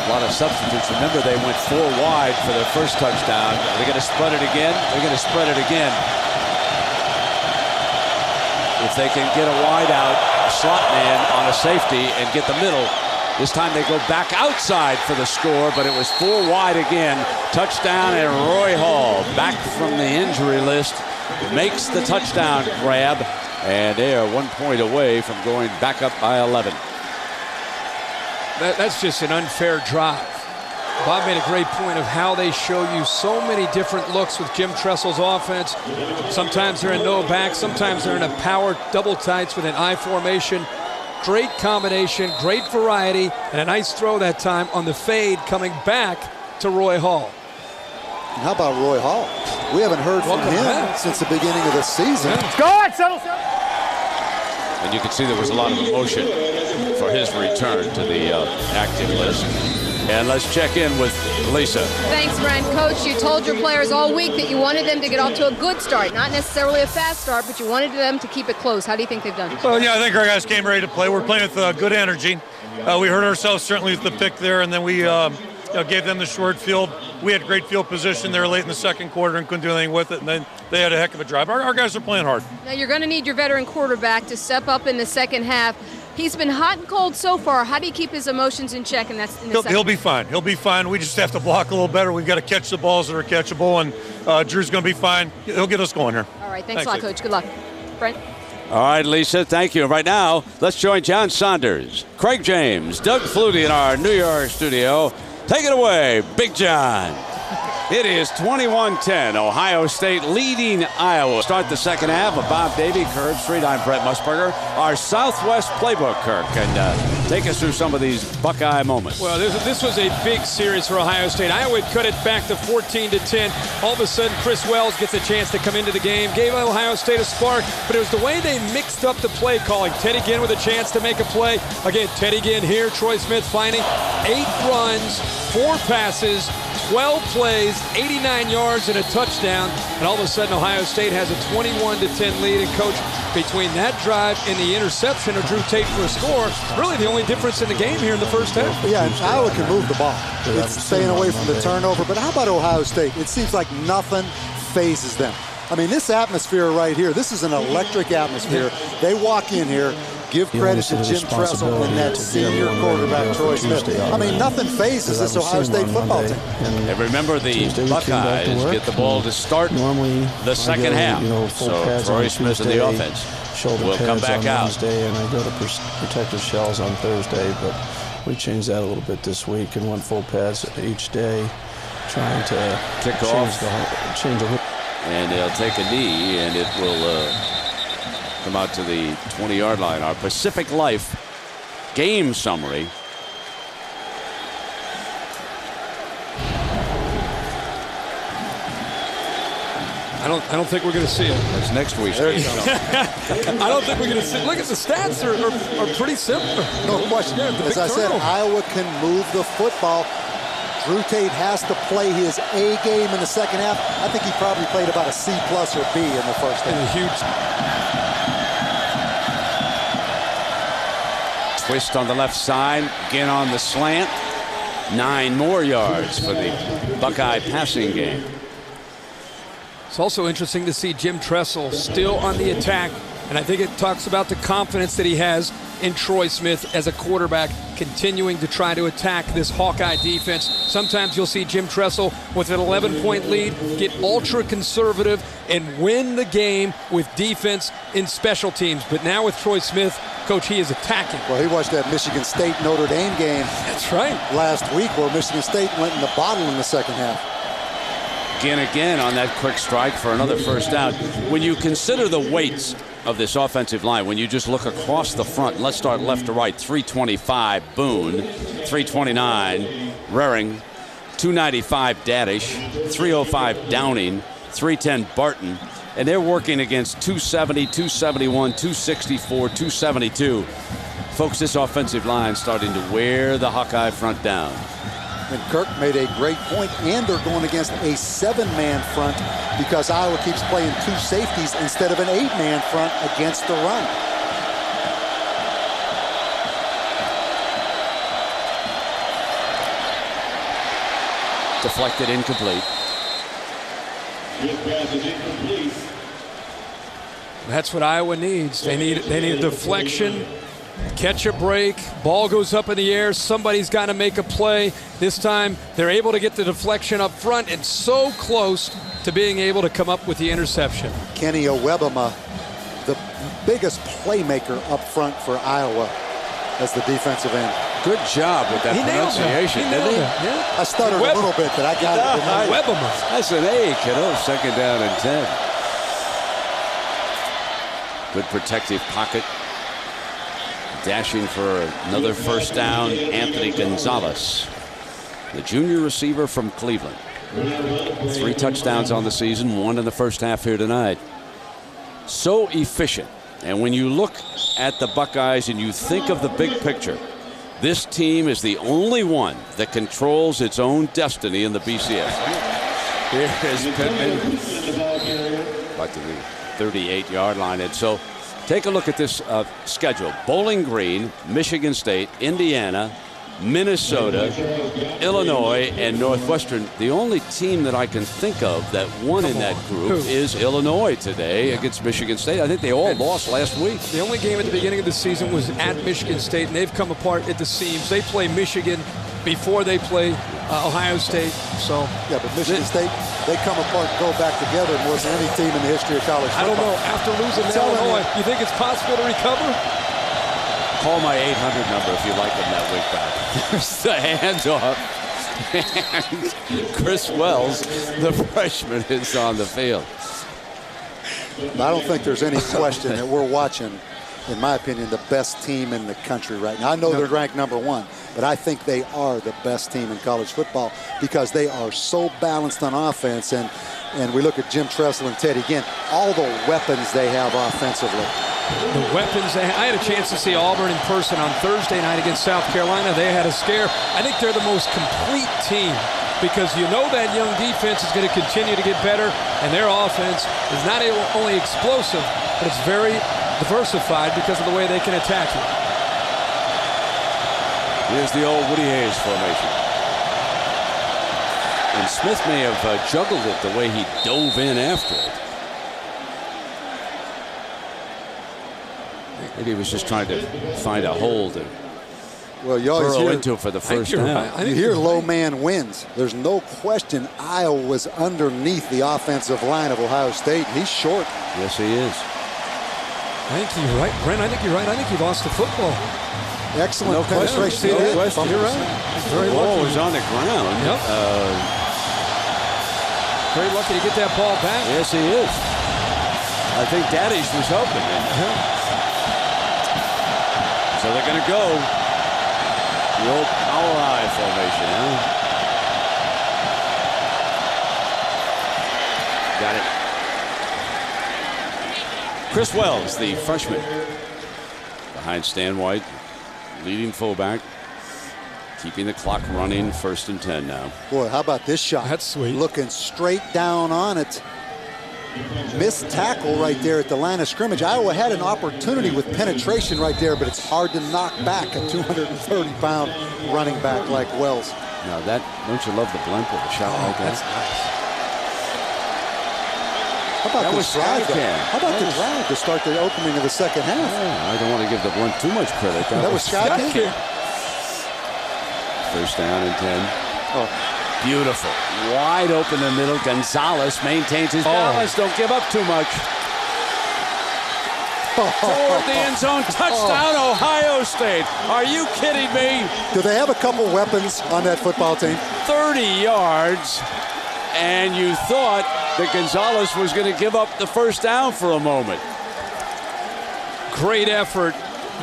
A lot of substitutes. Remember, they went 4 wide for their first touchdown. Are they going to spread it again? They're going to spread it again. If they can get a wide out slot man on a safety and get the middle, this time they go back outside for the score, but it was 4 wide again. Touchdown, and Roy Hall, back from the injury list, makes the touchdown grab, and they are 1 point away from going back up by 11. That's just an unfair drive. Bob made a great point of how they show you so many different looks with Jim Tressel's offense. Sometimes they're in no back, sometimes they're in a power double tights with an I formation. Great combination, great variety, and a nice throw that time on the fade coming back to Roy Hall. And how about Roy Hall? We haven't heard from him since the beginning of the season. Yeah. Go ahead, settle. And you can see there was a lot of emotion for his return to the active list. And let's check in with Lisa. Thanks, Brent. Coach, you told your players all week that you wanted them to get off to a good start, not necessarily a fast start, but you wanted them to keep it close. How do you think they've done? Well, yeah, I think our guys came ready to play. We're playing with good energy. We hurt ourselves certainly with the pick there, and then we gave them the short field. We had great field position there late in the second quarter and couldn't do anything with it, and then they had a heck of a drive. Our guys are playing hard. Now, you're going to need your veteran quarterback to step up in the second half. He's been hot and cold so far. How do you keep his emotions in check? And that's in the He'll be fine. He'll be fine. We just have to block a little better. We've got to catch the balls that are catchable, and Drew's going to be fine. He'll get us going here. All right. Thanks a lot, Coach. Good luck. Brent? All right, Lisa, thank you. Right now, let's join John Saunders, Craig James, Doug Flutie in our New York studio. Take it away, Big John. It is 21-10, Ohio State leading Iowa. Start the second half with Bob Davie, Curb Street. I'm Brett Musburger. Our Southwest playbook, Kirk, and take us through some of these Buckeye moments. Well, this was a big series for Ohio State. Iowa cut it back to 14-10. All of a sudden, Chris Wells gets a chance to come into the game, gave Ohio State a spark, but it was the way they mixed up the play calling. Teddy Ginn with a chance to make a play. Again, Teddy Ginn here, Troy Smith finding 8 runs, 4 passes, 12 plays, 89 yards, and a touchdown. And all of a sudden, Ohio State has a 21-10 lead. And, Coach, between that drive and the interception of Drew Tate for a score, really the only difference in the game here in the first half. Yeah, and Iowa can move the ball. It's staying away from the turnover. But how about Ohio State? It seems like nothing phases them. I mean, this atmosphere right here, this is an electric atmosphere. They walk in here, give credit to Jim Tressel and that senior quarterback, Troy Smith. I mean, nothing phases this Ohio State football team. And remember, the Buckeyes get the ball to start the second half. So Troy Smith in the offense will come back out. Wednesday, and I go to protective shells on Thursday, but we changed that a little bit this week and went full pads each day, trying to kick off. Change the and they'll take a knee, and it will come out to the 20-yard line. Our Pacific Life game summary. I don't think we're going to see it. That's next week's game. I don't think we're going to see it. Look at the stats are pretty simple. No question. As I said, Iowa can move the football. Drew Tate has to play his A game in the second half. I think he probably played about a C+ or B in the first half. And a huge twist on the left side, again on the slant. 9 more yards for the Buckeye passing game. It's also interesting to see Jim Tressel still on the attack, and I think it talks about the confidence that he has in Troy Smith as a quarterback, continuing to try to attack this Hawkeye defense. Sometimes you'll see Jim Tressel with an 11-point lead get ultra conservative and win the game with defense in special teams. But now with Troy Smith, Coach, he is attacking. Well, he watched that Michigan State Notre Dame game. That's right. Last week, where Michigan State went in the bottle in the second half. Again on that quick strike for another first down. When you consider the weights of this offensive line, when you just look across the front, let's start left to right. 325 Boone, 329 Raring, 295 Dadish, 305 Downing, 310 Barton, and they're working against 270, 271, 264, 272. Folks, this offensive line starting to wear the Hawkeye front down. And Kirk made a great point, and they're going against a 7-man front because Iowa keeps playing 2 safeties instead of an 8-man front against the run. Deflected, incomplete. That's what Iowa needs. They need a deflection, catch a break, ball goes up in the air, somebody's got to make a play. This time they're able to get the deflection up front and so close to being able to come up with the interception. Kenny Owebama, the biggest playmaker up front for Iowa as the defensive end. Good job with that pronunciation, didn't he? Yeah. I stuttered a little bit, but I got it. Owebama. That's an A, kiddo. Second down and 10. Good protective pocket. Dashing for another first down, Anthony Gonzalez, the junior receiver from Cleveland. 3 touchdowns on the season, 1 in the first half here tonight. So efficient. And when you look at the Buckeyes and you think of the big picture, this team is the only one that controls its own destiny in the BCS. Here is Pittman, about to the 38-yard line. And so take a look at this schedule. Bowling Green, Michigan State, Indiana, Minnesota, Illinois, and Northwestern. The only team that I can think of that won in that group is Illinois today against Michigan State. I think they all lost last week. The only game at the beginning of the season was at Michigan State, and they've come apart at the seams. They play Michigan before they play Ohio State. So yeah, but Michigan State, they come apart and go back together more than any team in the history of college football. I don't know. After losing to Illinois, you think it's possible to recover? Call my 800 number if you like him that week back. There's the handoff. And Chris Wells, the freshman, is on the field. I don't think there's any question that we're watching, in my opinion, the best team in the country right now. I know they're ranked #1, but I think they are the best team in college football because they are so balanced on offense. And we look at Jim Tressel and Teddy again, all the weapons they have offensively. The weapons. I had a chance to see Auburn in person on Thursday night against South Carolina. They had a scare. I think they're the most complete team because you know that young defense is going to continue to get better, and their offense is not only explosive, but it's very diversified because of the way they can attack you. Here's the old Woody Hayes formation. And Smith may have juggled it the way he dove in after it. Maybe he was just trying to find a hole to burrow into for the first down. You hear low man wins. There's no question Iowa was underneath the offensive line of Ohio State. He's short. Yes, he is. I think you're right, Brent. I think you're right. I think he lost the football. Excellent penetration. No question. You're right. The ball was on the ground. Yep. Very lucky to get that ball back. Yes, he is. I think Daddish was helping him. So they're going to go the old power I formation, huh? Got it. Chris Wells, the freshman, behind Stan White, leading fullback, keeping the clock running. 1st and 10 now. Boy, how about this shot? That's sweet. Looking straight down on it. Missed tackle right there at the line of scrimmage. Iowa had an opportunity with penetration right there, but it's hard to knock back a 230-pound running back like Wells. Now that, don't you love the blimp with a shot like that? That's nice. How about this drive? How about the drive to start the opening of the second half? Yeah, I don't want to give the blimp too much credit. That was Scott King. 1st down and 10. Oh. Beautiful. Wide open in the middle. Gonzalez maintains his balance. Don't give up too much. Toward the end zone. Touchdown, Ohio State. Are you kidding me? Do they have a couple weapons on that football team? 30 yards. And you thought that Gonzalez was going to give up the 1st down for a moment. Great effort.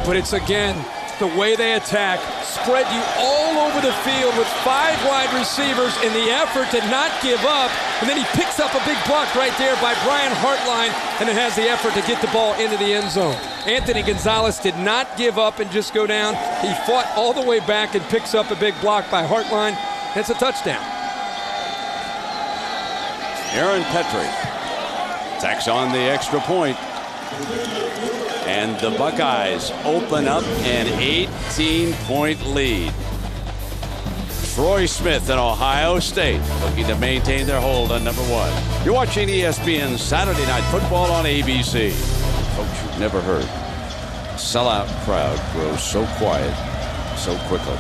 But it's, again, the way they attack, spread you all over the field with 5 wide receivers in the effort to not give up. And then he picks up a big block right there by Brian Hartline and then has the effort to get the ball into the end zone. Anthony Gonzalez did not give up and just go down. He fought all the way back and picks up a big block by Hartline. It's a touchdown. Aaron Petrie tacks on the extra point. And the Buckeyes open up an 18-point lead. Troy Smith and Ohio State looking to maintain their hold on #1. You're watching ESPN Saturday Night Football on ABC. Folks you've never heard. Sellout crowd grows so quiet so quickly.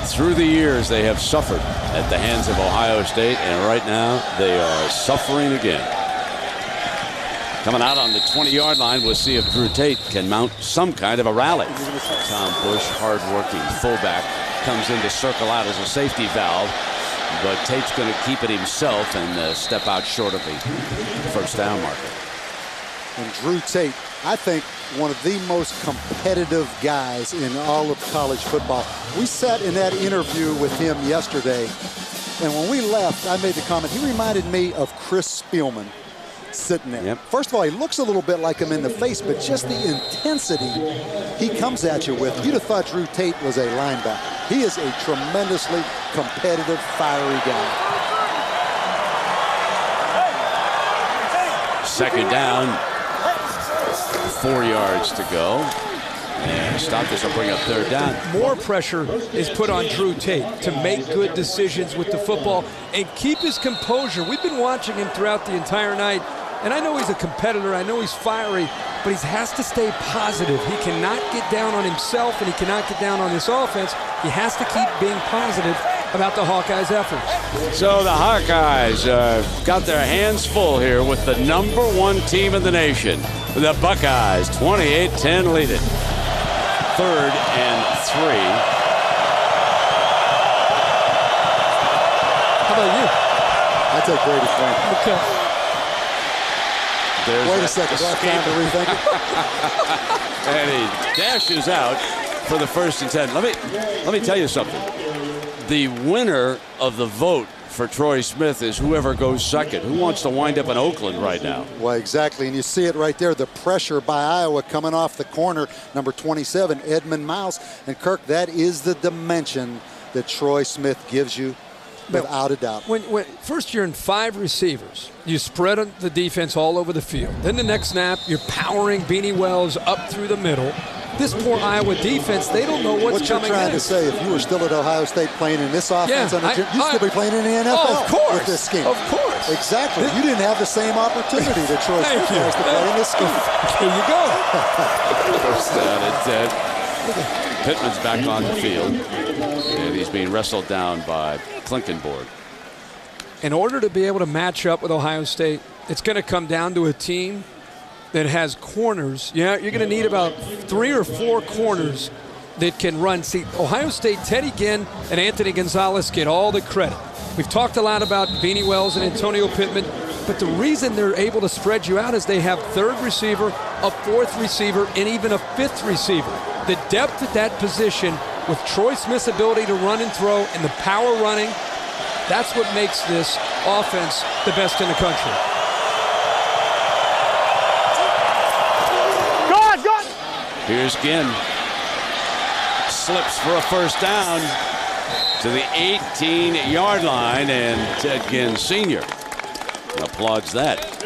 Through the years, they have suffered at the hands of Ohio State, and right now they are suffering again. Coming out on the 20-yard line, we'll see if Drew Tate can mount some kind of a rally. Tom Bush, hard-working fullback, comes in to circle out as a safety valve, but Tate's going to keep it himself and step out short of the 1st down marker. And Drew Tate, I think, one of the most competitive guys in all of college football. We sat in that interview with him yesterday, and when we left, I made the comment, he reminded me of Chris Spielman. Sitting there. Yep. First of all, he looks a little bit like him in the face, but just the intensity he comes at you with. You'd have thought Drew Tate was a linebacker. He is a tremendously competitive, fiery guy. 2nd down, 4 yards to go. And stop this will bring up 3rd down. More pressure is put on Drew Tate to make good decisions with the football and keep his composure. We've been watching him throughout the entire night. And I know he's a competitor. I know he's fiery. but he has to stay positive. He cannot get down on himself, and he cannot get down on this offense. He has to keep being positive about the Hawkeyes' efforts. So the Hawkeyes got their hands full here with the #1 team in the nation. The Buckeyes, 28-10 lead it. 3rd and 3. How about you? I take Brady Frank. Okay. Wait a second, do I have time to rethink it? And he dashes out for the 1st and 10. Let me tell you something. The winner of the vote for Troy Smith is whoever goes second. Who wants to wind up in Oakland right now? Well, exactly, and you see it right there, the pressure by Iowa coming off the corner, number 27, Edmund Miles. And Kirk, that is the dimension that Troy Smith gives you, without a doubt. When first you're in 5 receivers, you spread the defense all over the field. Then the next snap, you're powering Beanie Wells up through the middle. This poor Iowa defense, they don't know what's coming What you're trying next. to say, if you were still at Ohio State playing in this offense, you'd still be playing in the NFL of course, with this scheme. Of course. Exactly. You didn't have the same opportunity that Troy Smith has to play in this scheme. There you go. First down and 10. Pittman's back on the field, and he's being wrestled down by Klinkenborg. In order to be able to match up with Ohio State, it's going to come down to a team that has corners. Yeah, you're going to need about 3 or 4 corners that can run. See, Ohio State, Teddy Ginn and Anthony Gonzalez get all the credit. We've talked a lot about Beanie Wells and Antonio Pittman, but the reason they're able to spread you out is they have 3rd receiver, a 4th receiver, and even a 5th receiver. The depth at that position with Troy Smith's ability to run and throw and the power running, that's what makes this offense the best in the country. Here's Ginn. Slips for a 1st down to the 18-yard line, and Ted Ginn Sr. applauds that.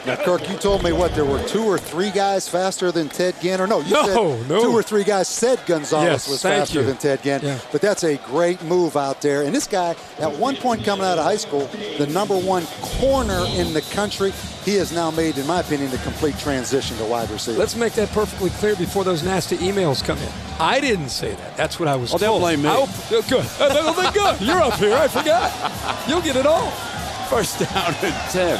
Now, Kirk, you told me there were 2 or 3 guys faster than Ted Ginn, or no? You said 2 or 3 guys said Gonzalez was faster than Ted Ginn. Yeah. But that's a great move out there. And this guy, at one point coming out of high school, the #1 corner in the country, he has now made, in my opinion, the complete transition to wide receiver. Let's make that perfectly clear before those nasty emails come in. I didn't say that. That's what I was told. They'll blame me. Good. Good. You're up here. I forgot. You'll get it all. 1st down and 10.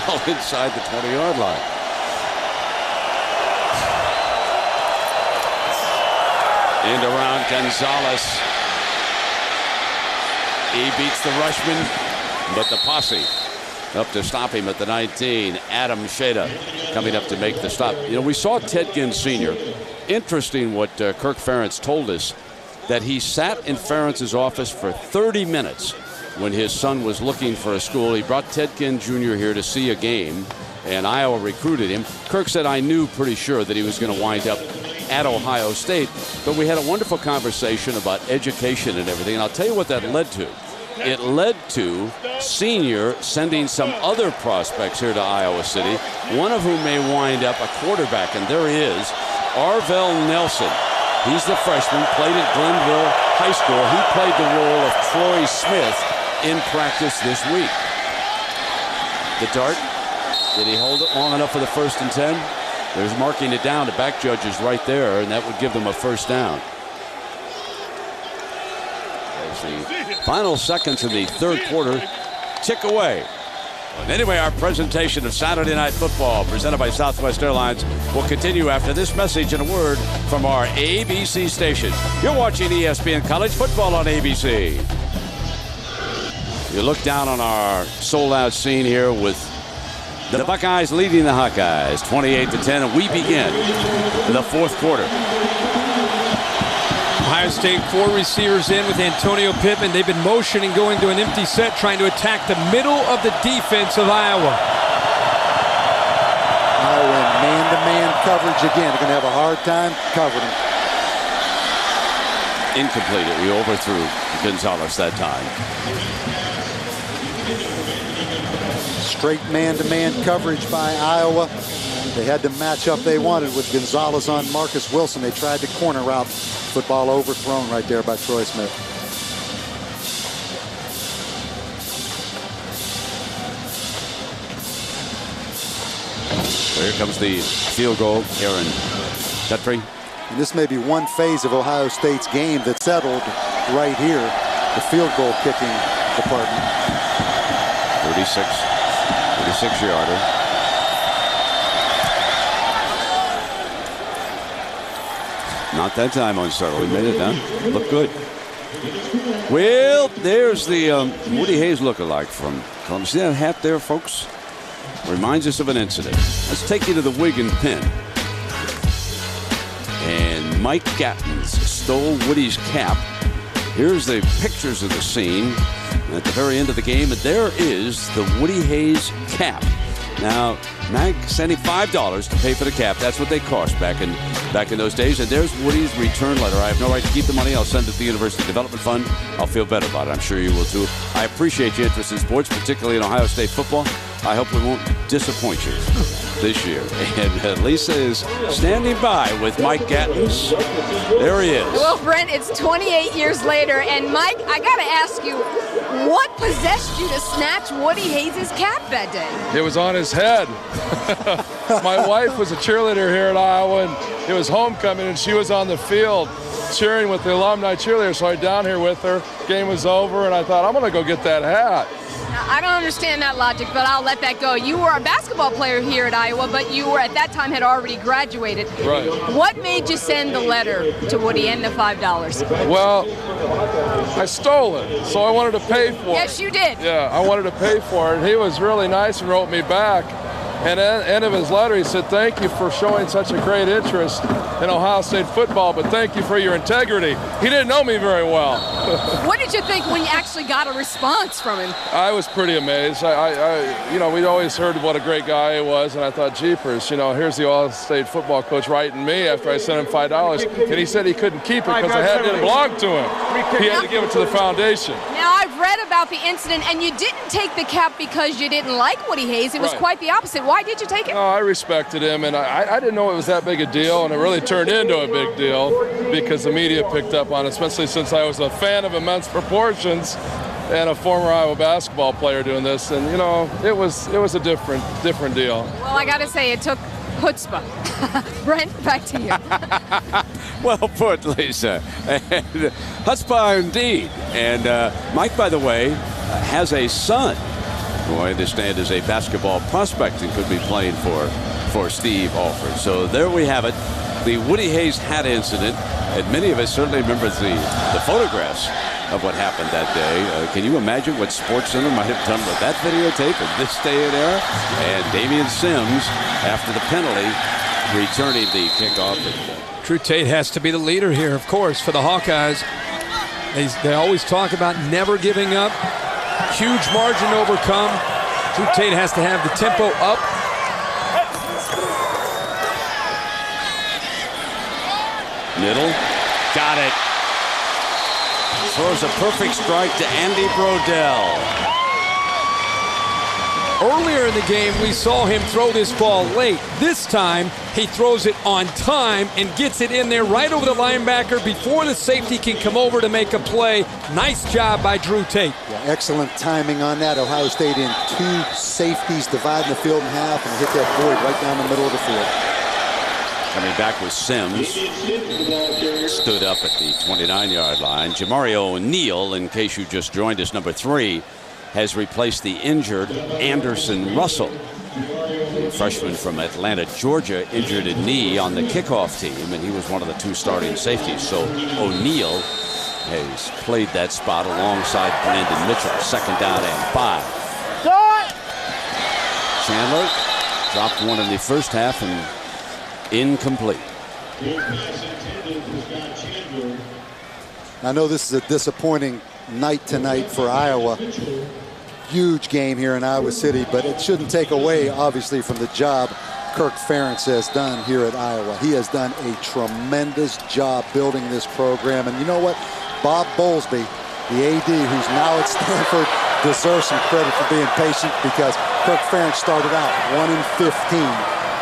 Well inside the 20-yard line. And around Gonzalez. He beats the rushman, but the posse up to stop him at the 19. Adam Sheda coming up to make the stop. You know, we saw Ted Ginn Sr. Interesting what Kirk Ferentz told us, that he sat in Ferentz's office for 30 minutes when his son was looking for a school. He brought Ted Ginn Jr. here to see a game, and Iowa recruited him. Kirk said, I knew pretty sure that he was going to wind up at Ohio State, but we had a wonderful conversation about education and everything, and I'll tell you what that led to. It led to Senior sending some other prospects here to Iowa City, one of whom may wind up a quarterback, and there he is, Arvell Nelson. He's the freshman, played at Glenville High School. He played the role of Troy Smith in practice this week. The dart, did he hold it long enough for the 1st and 10? There's marking it down. The back judge is right there, and that would give them a 1st down. As the final seconds of the 3rd quarter tick away. Anyway, our presentation of Saturday Night Football, presented by Southwest Airlines, will continue after this message and a word from our ABC station. You're watching ESPN College Football on ABC. You look down on our sold-out scene here with the Buckeyes leading the Hawkeyes 28-10, and we begin the 4th quarter. Ohio State 4 receivers in with Antonio Pittman. They've been motioning, going to an empty set, trying to attack the middle of the defense of Iowa. Iowa in man-to-man coverage again. They're going to have a hard time covering him. Incomplete. We overthrew Gonzalez that time. Straight man-to-man coverage by Iowa. They had the matchup they wanted with Gonzalez on Marcus Wilson. They tried the corner route. Football overthrown right there by Troy Smith. Here comes the field goal. Aaron Petrie. And this may be one phase of Ohio State's game that settled right here, the field goal kicking department. 36-yarder. Not that time unsettled. He made it down. Looked good. Well, there's the Woody Hayes lookalike from Columbus. See that hat there, folks? Reminds us of an incident. Let's take you to the wig and pin. And Mike Gattens stole Woody's cap. Here's the pictures of the scene at the very end of the game, and there is the Woody Hayes cap. Now, Mag sent him $5 to pay for the cap. That's what they cost back in those days. And there's Woody's return letter. I have no right to keep the money. I'll send it to the University Development Fund. I'll feel better about it. I'm sure you will too. I appreciate your interest in sports, particularly in Ohio State football. I hope we won't disappoint you this year. And Lisa is standing by with Mike Gattens. There he is. Well, Brent, it's 28 years later. And Mike, I got to ask you, what possessed you to snatch Woody Hayes' cap that day? It was on his head. My wife was a cheerleader here at Iowa, and it was homecoming, and she was on the field cheering with the alumni cheerleaders. So I went down here with her. Game was over, and I thought, I'm going to go get that hat. Now, I don't understand that logic, but I'll let that go. You were a basketball player here at Iowa, but you were at that time had already graduated. Right. What made you send the letter to Woody and the $5? Well, I stole it, so I wanted to pay for it. Yes, you did. Yeah, I wanted to pay for it. He was really nice and wrote me back. And at the end of his letter, he said, thank you for showing such a great interest in Ohio State football, but thank you for your integrity. He didn't know me very well. What did you think when you actually got a response from him? I was pretty amazed. We'd always heard what a great guy he was, and I thought, jeepers, here's the Ohio State football coach writing me after I sent him $5, and he said he couldn't keep it because the hat didn't belong to him. He had to give it to the foundation. Now, I've read about the incident, and you didn't take the cap because you didn't like Woody Hayes. It was quite the opposite. Why did you take it? No, I respected him, and I didn't know it was that big a deal, and it really turned into a big deal because the media picked up on it, especially since I was a fan of immense proportions and a former Iowa basketball player doing this, and it was a different deal. Well, I got to say, it took chutzpah. Brent, back to you. Well put, Lisa. And chutzpah indeed. And Mike, by the way, has a son who I understand is a basketball prospect and could be playing for Steve Alford. So there we have it, the Woody Hayes hat incident. And many of us certainly remember the photographs of what happened that day. Can you imagine what SportsCenter might have done with that videotape in this day and era? And Damian Sims, after the penalty, returning the kickoff. Drew Tate has to be the leader here, of course, for the Hawkeyes. They always talk about never giving up. Huge margin to overcome. Drew Tate has to have the tempo up. Middle. Got it. Throws a perfect strike to Andy Brodell. Earlier in the game, we saw him throw this ball late. This time, he throws it on time and gets it in there right over the linebacker before the safety can come over to make a play. Nice job by Drew Tate. Yeah, excellent timing on that. Ohio State in two safeties, dividing the field in half, and hit that void right down the middle of the field. Coming back with Sims. Stood up at the 29-yard line. Jamario O'Neal, in case you just joined us, number 3, has replaced the injured Anderson Russell. The freshman from Atlanta, Georgia, injured a knee on the kickoff team, and he was one of the 2 starting safeties. So O'Neal has played that spot alongside Brandon Mitchell. 2nd down and 5. Chandler dropped one in the first half and incomplete. I know this is a disappointing night tonight for Iowa. Huge game here in Iowa City, but it shouldn't take away, obviously, from the job Kirk Ferentz has done here at Iowa. He has done a tremendous job building this program. And you know what? Bob Bowlesby, the AD, who's now at Stanford, deserves some credit for being patient because Kirk Ferentz started out 1-15,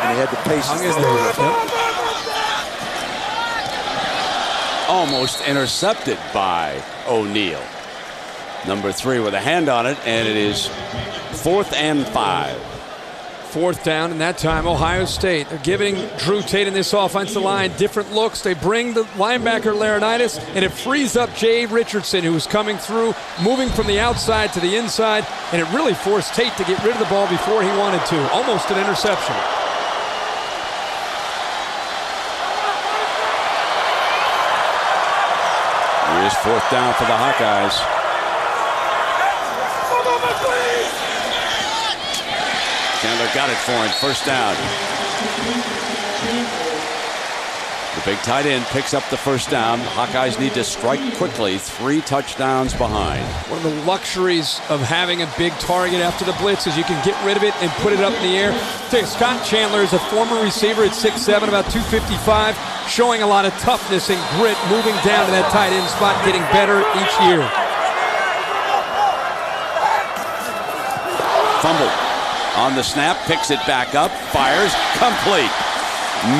and he had the patience to stay with him. Almost intercepted by O'Neal. Number 3 with a hand on it, and it is 4th and 5 4th down, and that time Ohio State. They're giving Drew Tate in this offensive line different looks. They bring the linebacker Laurinaitis, and it frees up Jay Richardson, who was coming through, moving from the outside to the inside, and it really forced Tate to get rid of the ball before he wanted to. Almost an interception. Here's 4th down for the Hawkeyes. Chandler got it for him. 1st down. The big tight end picks up the 1st down. Hawkeyes need to strike quickly. 3 touchdowns behind. One of the luxuries of having a big target after the blitz is you can get rid of it and put it up in the air. Scott Chandler is a former receiver at 6'7", about 255, showing a lot of toughness and grit, moving down to that tight end spot, getting better each year. Fumble. On the snap, picks it back up, fires, complete.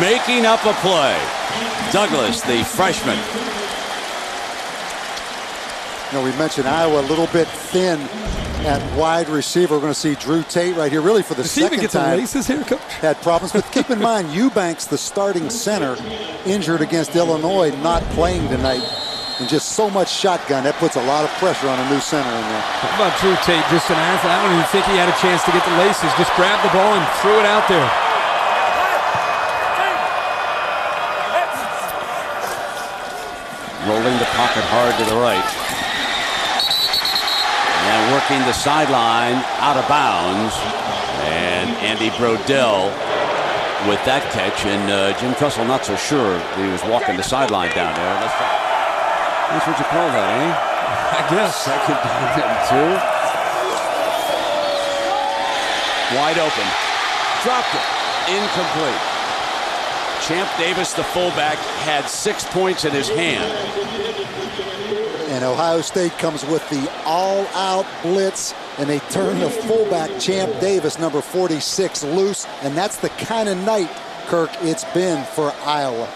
Making up a play. Douglas, the freshman. You know, we mentioned Iowa a little bit thin at wide receiver. We're going to see Drew Tate right here, really for the second time. Does he even get the laces here, Coach? Had problems, but keep in mind, Eubanks, the starting center, injured against Illinois, not playing tonight. And just so much shotgun, that puts a lot of pressure on a new center in there. How about Drew Tate, just an athlete? I don't even think he had a chance to get the laces. Just grabbed the ball and threw it out there. Rolling the pocket hard to the right. And working the sideline out of bounds. And Andy Brodell with that catch. And Jim Tressel not so sure he was walking the sideline down there. That's what you call that, eh? I guess. 2nd down and 2. Wide open. Dropped it. Incomplete. Champ Davis, the fullback, had 6 points in his hand. And Ohio State comes with the all-out blitz, and they turn the fullback, Champ Davis, number 46, loose. And that's the kind of night, Kirk, it's been for Iowa.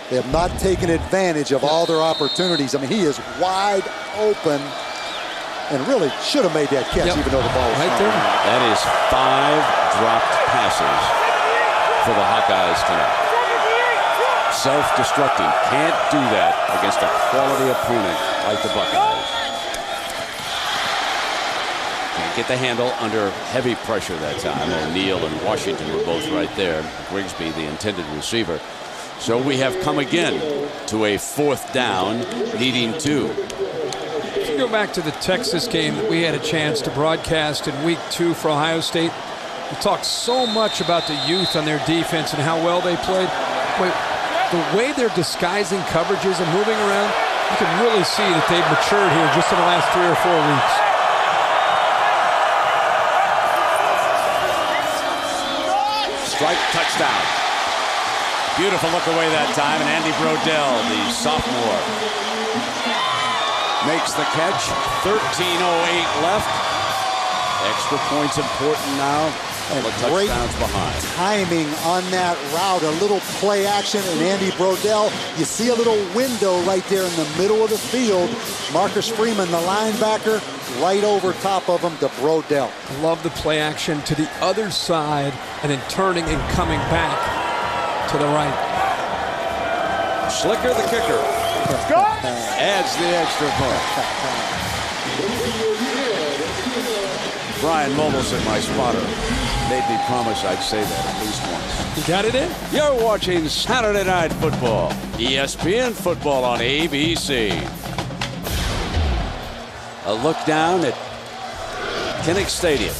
They have not taken advantage of all their opportunities. I mean, he is wide open and really should have made that catch, even though the ball was right there. That is 5 dropped passes for the Hawkeyes tonight. Self-destructing. Can't do that against a quality opponent like the Buckeyes. Can't get the handle under heavy pressure that time. O'Neal and Washington were both right there. Grigsby, the intended receiver. So we have come again to a 4th down, needing 2. If you go back to the Texas game that we had a chance to broadcast in week 2 for Ohio State, we talked so much about the youth on their defense and how well they played. But the way they're disguising coverages and moving around, you can really see that they've matured here just in the last 3 or 4 weeks. Strike, touchdown. Beautiful look away that time, and Andy Brodell, the sophomore, makes the catch. 13:08 left. Extra points important now. And great touchdowns behind. Timing on that route, a little play action, and Andy Brodell, you see a little window right there in the middle of the field. Marcus Freeman, the linebacker, right over top of him to Brodell. I love the play action to the other side and then turning and coming back to the right. Slicker, the kicker, adds the extra point. Brian Momelson, my spotter, made me promise I'd say that at least once. You got it in? You're watching Saturday Night Football, ESPN Football on ABC. A look down at Kinnick Stadium.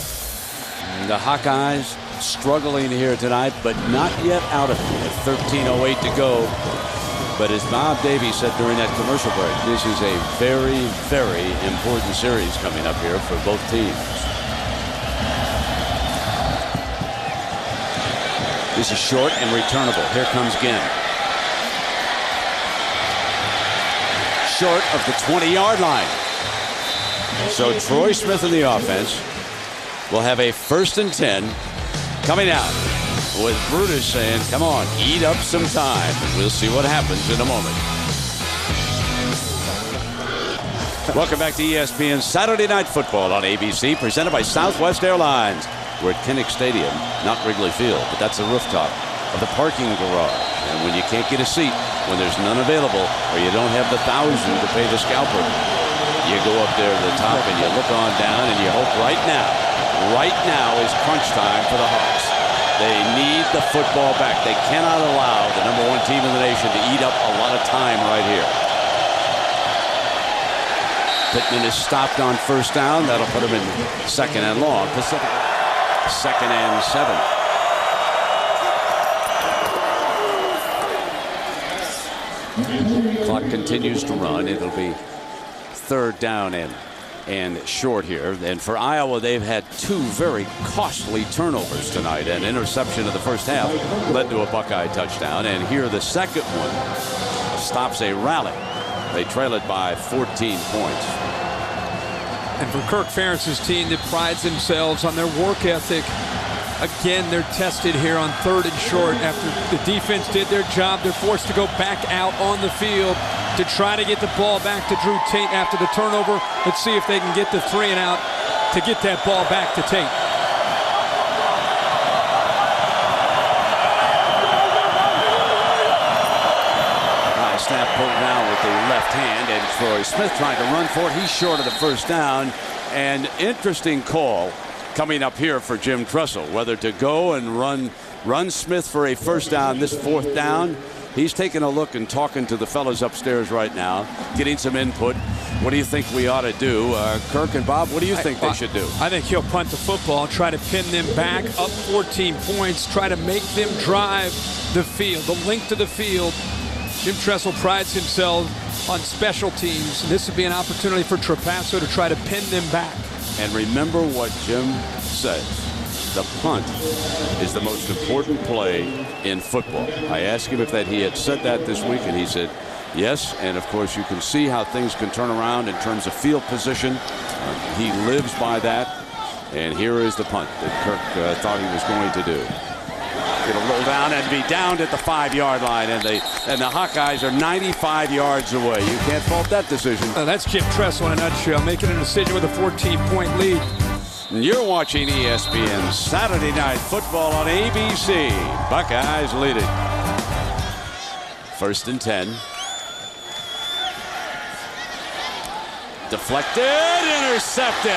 And the Hawkeyes struggling here tonight, but not yet out of it. 13:08 to go. But as Bob Davies said during that commercial break, this is a very, very important series coming up here for both teams. This is short and returnable. Here comes Ginn. Short of the 20-yard line. So Troy Smith in the offense will have a 1st and 10 coming out with Brutus saying, come on, eat up some time. We'll see what happens in a moment. Welcome back to ESPN Saturday Night Football on ABC, presented by Southwest Airlines. We're at Kinnick Stadium, not Wrigley Field, but that's the rooftop of the parking garage. And when you can't get a seat, when there's none available, or you don't have the $1,000 to pay the scalper, you go up there to the top and you look on down and you hope right now is crunch time for the Hawks. They need the football back. They cannot allow the #1 team in the nation to eat up a lot of time right here. Pittman is stopped on first down. That'll put him in second and long. Pacific, 2nd and 7. Clock continues to run. It'll be 3rd down and short here. And for Iowa, they've had 2 very costly turnovers tonight. An interception in the first half led to a Buckeye touchdown. And here the second one stops a rally. They trail it by 14 points. And for Kirk Ferentz's team that prides themselves on their work ethic, again, they're tested here on 3rd and short. After the defense did their job, they're forced to go back out on the field to try to get the ball back to Drew Tate after the turnover. Let's see if they can get the 3 and out to get that ball back to Tate. Snap pulled down with the left hand, and Troy Smith trying to run for it. He's short of the first down. And interesting call coming up here for Jim Tressel, whether to go and run Smith for a first down this 4th down. He's taking a look and talking to the fellas upstairs right now, getting some input. What do you think we ought to do? Kirk and Bob, what do you think they should do? I think he'll punt the football, try to pin them back up 14 points, try to make them drive the field, the length of the field. Jim Tressel prides himself on special teams. This would be an opportunity for Trapasso to try to pin them back. And remember what Jim says. The punt is the most important play in football. I asked him if he had said that this week, and he said yes. And, of course, you can see how things can turn around in terms of field position. He lives by that. And here is the punt that Kirk thought he was going to do. It'll roll down and be downed at the 5-yard line, and the Hawkeyes are 95 yards away. You can't fault that decision. That's Jim Tressel in a nutshell, making a decision with a 14-point lead. And you're watching ESPN Saturday Night Football on ABC. Buckeyes lead it. 1st and 10. Deflected, intercepted,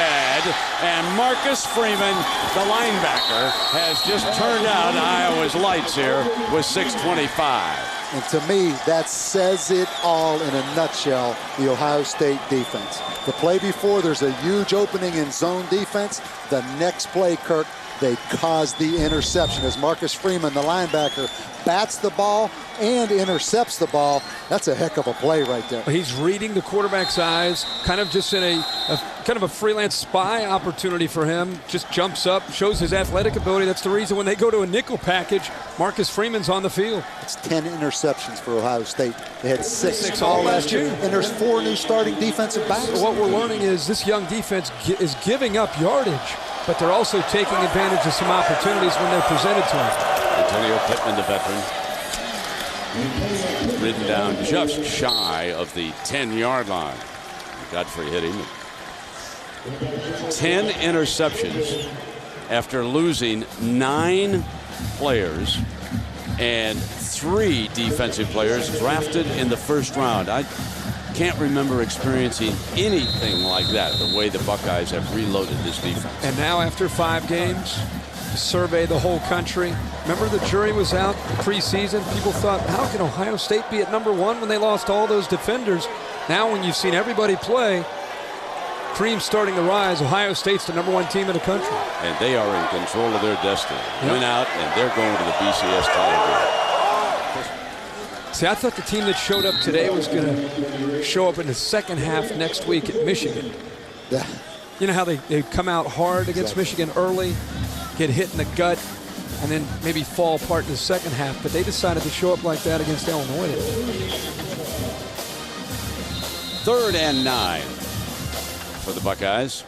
and Marcus Freeman, the linebacker, has just turned out Iowa's lights here with 6:25. And to me, that says it all in a nutshell, the Ohio State defense. The play before, there's a huge opening in zone defense. The next play, Kirk, they caused the interception as Marcus Freeman, the linebacker, bats the ball and intercepts the ball. That's a heck of a play right there. He's reading the quarterback's eyes, kind of just in a kind of a freelance spy opportunity for him. Just jumps up, shows his athletic ability. That's the reason when they go to a nickel package, Marcus Freeman's on the field. It's 10 interceptions for Ohio State. They had six all last year. And there's 4 new starting defensive backs. So what we're learning is this young defense is giving up yardage, but they're also taking advantage of some opportunities when they're presented to them. Antonio Pittman, the veteran, ridden down just shy of the 10-yard line. Godfrey hit him. 10 interceptions after losing 9 players and 3 defensive players drafted in the first round. I can't remember experiencing anything like that, the way the Buckeyes have reloaded this defense. And now after 5 games, survey the whole country. Remember the jury was out preseason. People thought, how can Ohio State be at #1 when they lost all those defenders? Now when you've seen everybody play, cream's starting to rise. Ohio State's the #1 team in the country. And they are in control of their destiny. Win out, and they're going to the BCS title game. See, I thought the team that showed up today was going to show up in the second half next week at Michigan. Yeah. You know how they come out hard against Michigan early, get hit in the gut, and then maybe fall apart in the second half, but they decided to show up like that against Illinois. 3rd and 9 for the Buckeyes.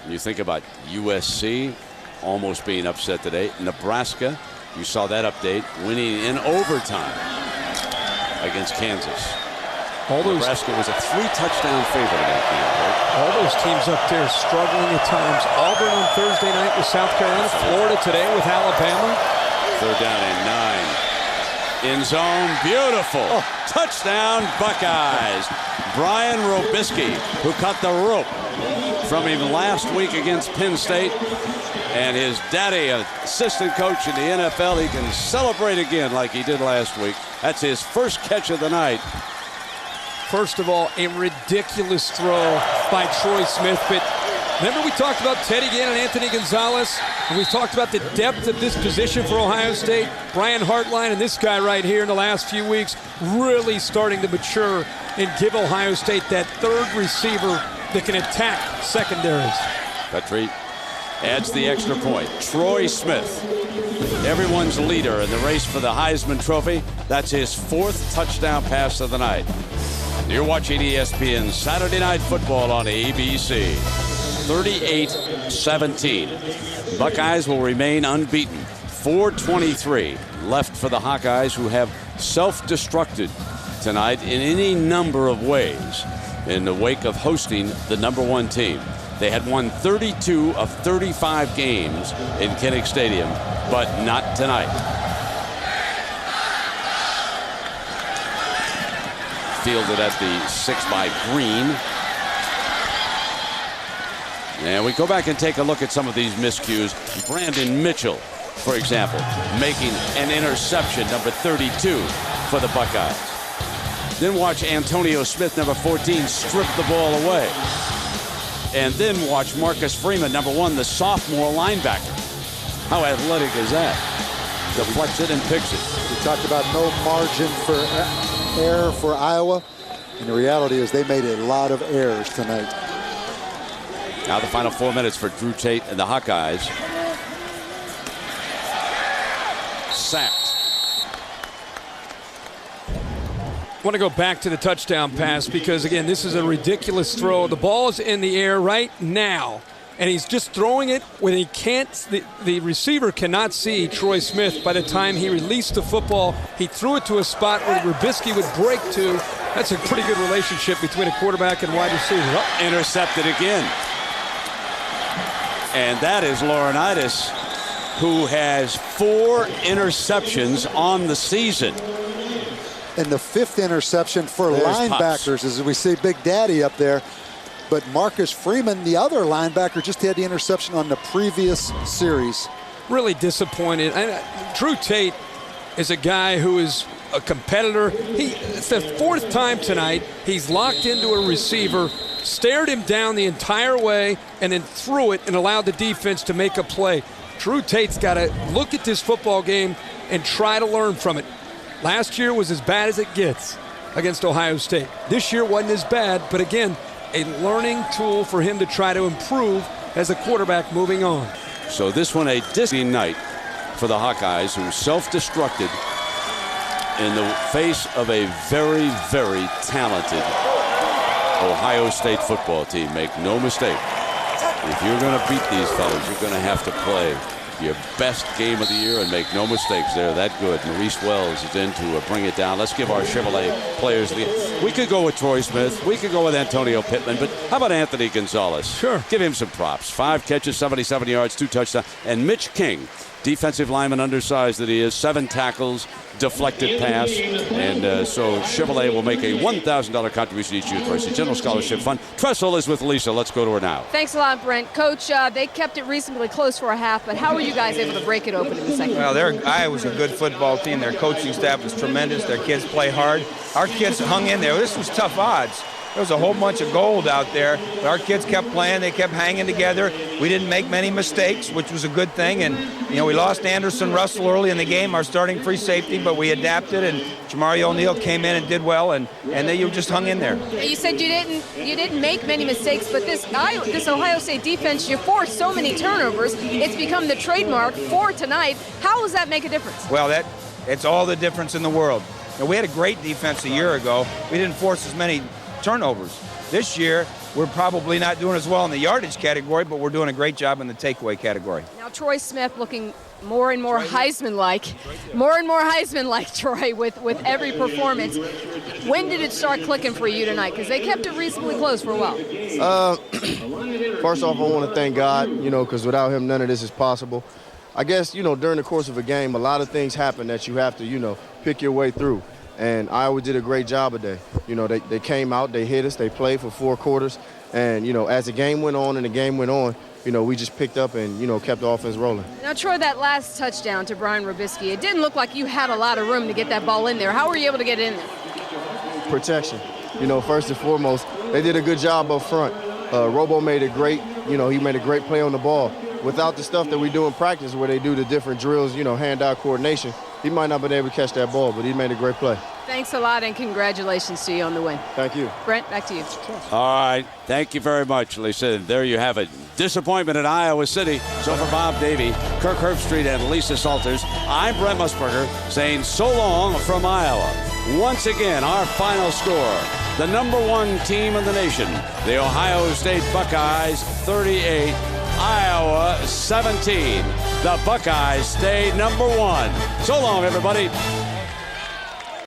You think about USC almost being upset today. Nebraska, you saw that update, winning in overtime against Kansas. Nebraska was a 3-touchdown favorite in that game, right? All those teams up there struggling at times. Auburn on Thursday night with South Carolina. Florida today with Alabama. 3rd down and 9. In zone, beautiful. Touchdown, Buckeyes. Brian Robisky, who cut the rope from him last week against Penn State. And his daddy, assistant coach in the NFL, he can celebrate again like he did last week. That's his first catch of the night. First of all, a ridiculous throw by Troy Smith. But remember we talked about Teddy Ginn and Anthony Gonzalez? And we talked about the depth of this position for Ohio State. Brian Hartline and this guy right here in the last few weeks really starting to mature and give Ohio State that third receiver that can attack secondaries. Petrie adds the extra point. Troy Smith, everyone's leader in the race for the Heisman Trophy. That's his 4th touchdown pass of the night. You're watching ESPN Saturday Night Football on ABC. 38-17. Buckeyes will remain unbeaten. 4:23 left for the Hawkeyes, who have self-destructed tonight in any number of ways in the wake of hosting the #1 team. They had won 32 of 35 games in Kinnick Stadium, but not tonight. Fielded at the 6 by Green. And we go back and take a look at some of these miscues. Brandon Mitchell, for example, making an interception, number 32 for the Buckeyes. Then watch Antonio Smith, number 14, strip the ball away. And then watch Marcus Freeman, number 1, the sophomore linebacker. How athletic is that? Deflects it and picks it. We talked about no margin for error for Iowa. And the reality is they made a lot of errors tonight. Now the final 4 minutes for Drew Tate and the Hawkeyes. Sacked. I want to go back to the touchdown pass because, again, this is a ridiculous throw. The ball is in the air right now, and he's just throwing it when he can't. The receiver cannot see Troy Smith by the time he released the football. He threw it to a spot where Robisky would break to. That's a pretty good relationship between a quarterback and wide receiver. Oh. Intercepted again. And that is Laurinaitis, who has 4 interceptions on the season. And the 5th interception for linebackers, as we see Big Daddy up there. But Marcus Freeman, the other linebacker, just had the interception on the previous series. Really disappointed. Drew Tate is a guy who is a competitor. It's the 4th time tonight he's locked into a receiver, stared him down the entire way, and then threw it and allowed the defense to make a play. Drew Tate's got to look at this football game and try to learn from it. Last year was as bad as it gets against Ohio State. This year wasn't as bad, but again, a learning tool for him to try to improve as a quarterback moving on. So this one a disappointing night for the Hawkeyes, who self-destructed in the face of a very, very talented Ohio State football team. Make no mistake. If you're going to beat these fellas, you're going to have to play your best game of the year, and make no mistakes, they're that good. Maurice Wells is in to bring it down. Let's give our Chevrolet players we could go with Troy Smith, we could go with Antonio Pittman, but how about Anthony Gonzalez? Sure. Give him some props. 5 catches, 77 yards, 2 touchdowns. And Mitch King, defensive lineman, undersized that he is, 7 tackles, deflected pass. And so Chevrolet will make a $1,000 contribution each year towards the General Scholarship Fund. Tressel is with Lisa. Let's go to her now. Thanks a lot, Brent. Coach, they kept it reasonably close for a half, but how were you guys able to break it open in the second? Well, Iowa's a good football team. Their coaching staff was tremendous. Their kids play hard. Our kids hung in there. This was tough odds. There was a whole bunch of gold out there, but our kids kept playing. They kept hanging together. We didn't make many mistakes, which was a good thing. And, we lost Anderson Russell early in the game, our starting free safety, but we adapted, and Jamari O'Neal came in and did well, and they just hung in there. You said you didn't make many mistakes, but this Ohio State defense, you forced so many turnovers. It's become the trademark for tonight. How does that make a difference? Well, it's all the difference in the world. We had a great defense a year ago. We didn't force as many turnovers. This year, we're probably not doing as well in the yardage category, but we're doing a great job in the takeaway category. Now, Troy Smith looking more and more Heisman-like, Troy, with every performance. When did it start clicking for you tonight? Because they kept it reasonably close for a while. First off, I want to thank God, because without him, none of this is possible. I guess, during the course of a game, a lot of things happen that you have to, pick your way through. And Iowa did a great job today. They came out, they hit us, they played for 4 quarters. And, as the game went on, we just picked up and, kept the offense rolling. Now, Troy, that last touchdown to Brian Robisky, it didn't look like you had a lot of room to get that ball in there. How were you able to get it in there? Protection. First and foremost, they did a good job up front. Robo made it great. He made a great play on the ball. Without the stuff that we do in practice where they do the different drills, hand-eye coordination, he might not have been able to catch that ball, but he made a great play. Thanks a lot, and congratulations to you on the win. Thank you. Brent, back to you. All right. Thank you very much, Lisa. There you have it. Disappointment at Iowa City. So for Bob Davie, Kirk Herbstreit, and Lisa Salters, I'm Brent Musburger saying so long from Iowa. Once again, our final score, the #1 team in the nation, the Ohio State Buckeyes 38, Iowa 17. The Buckeyes stay #1. So long, everybody.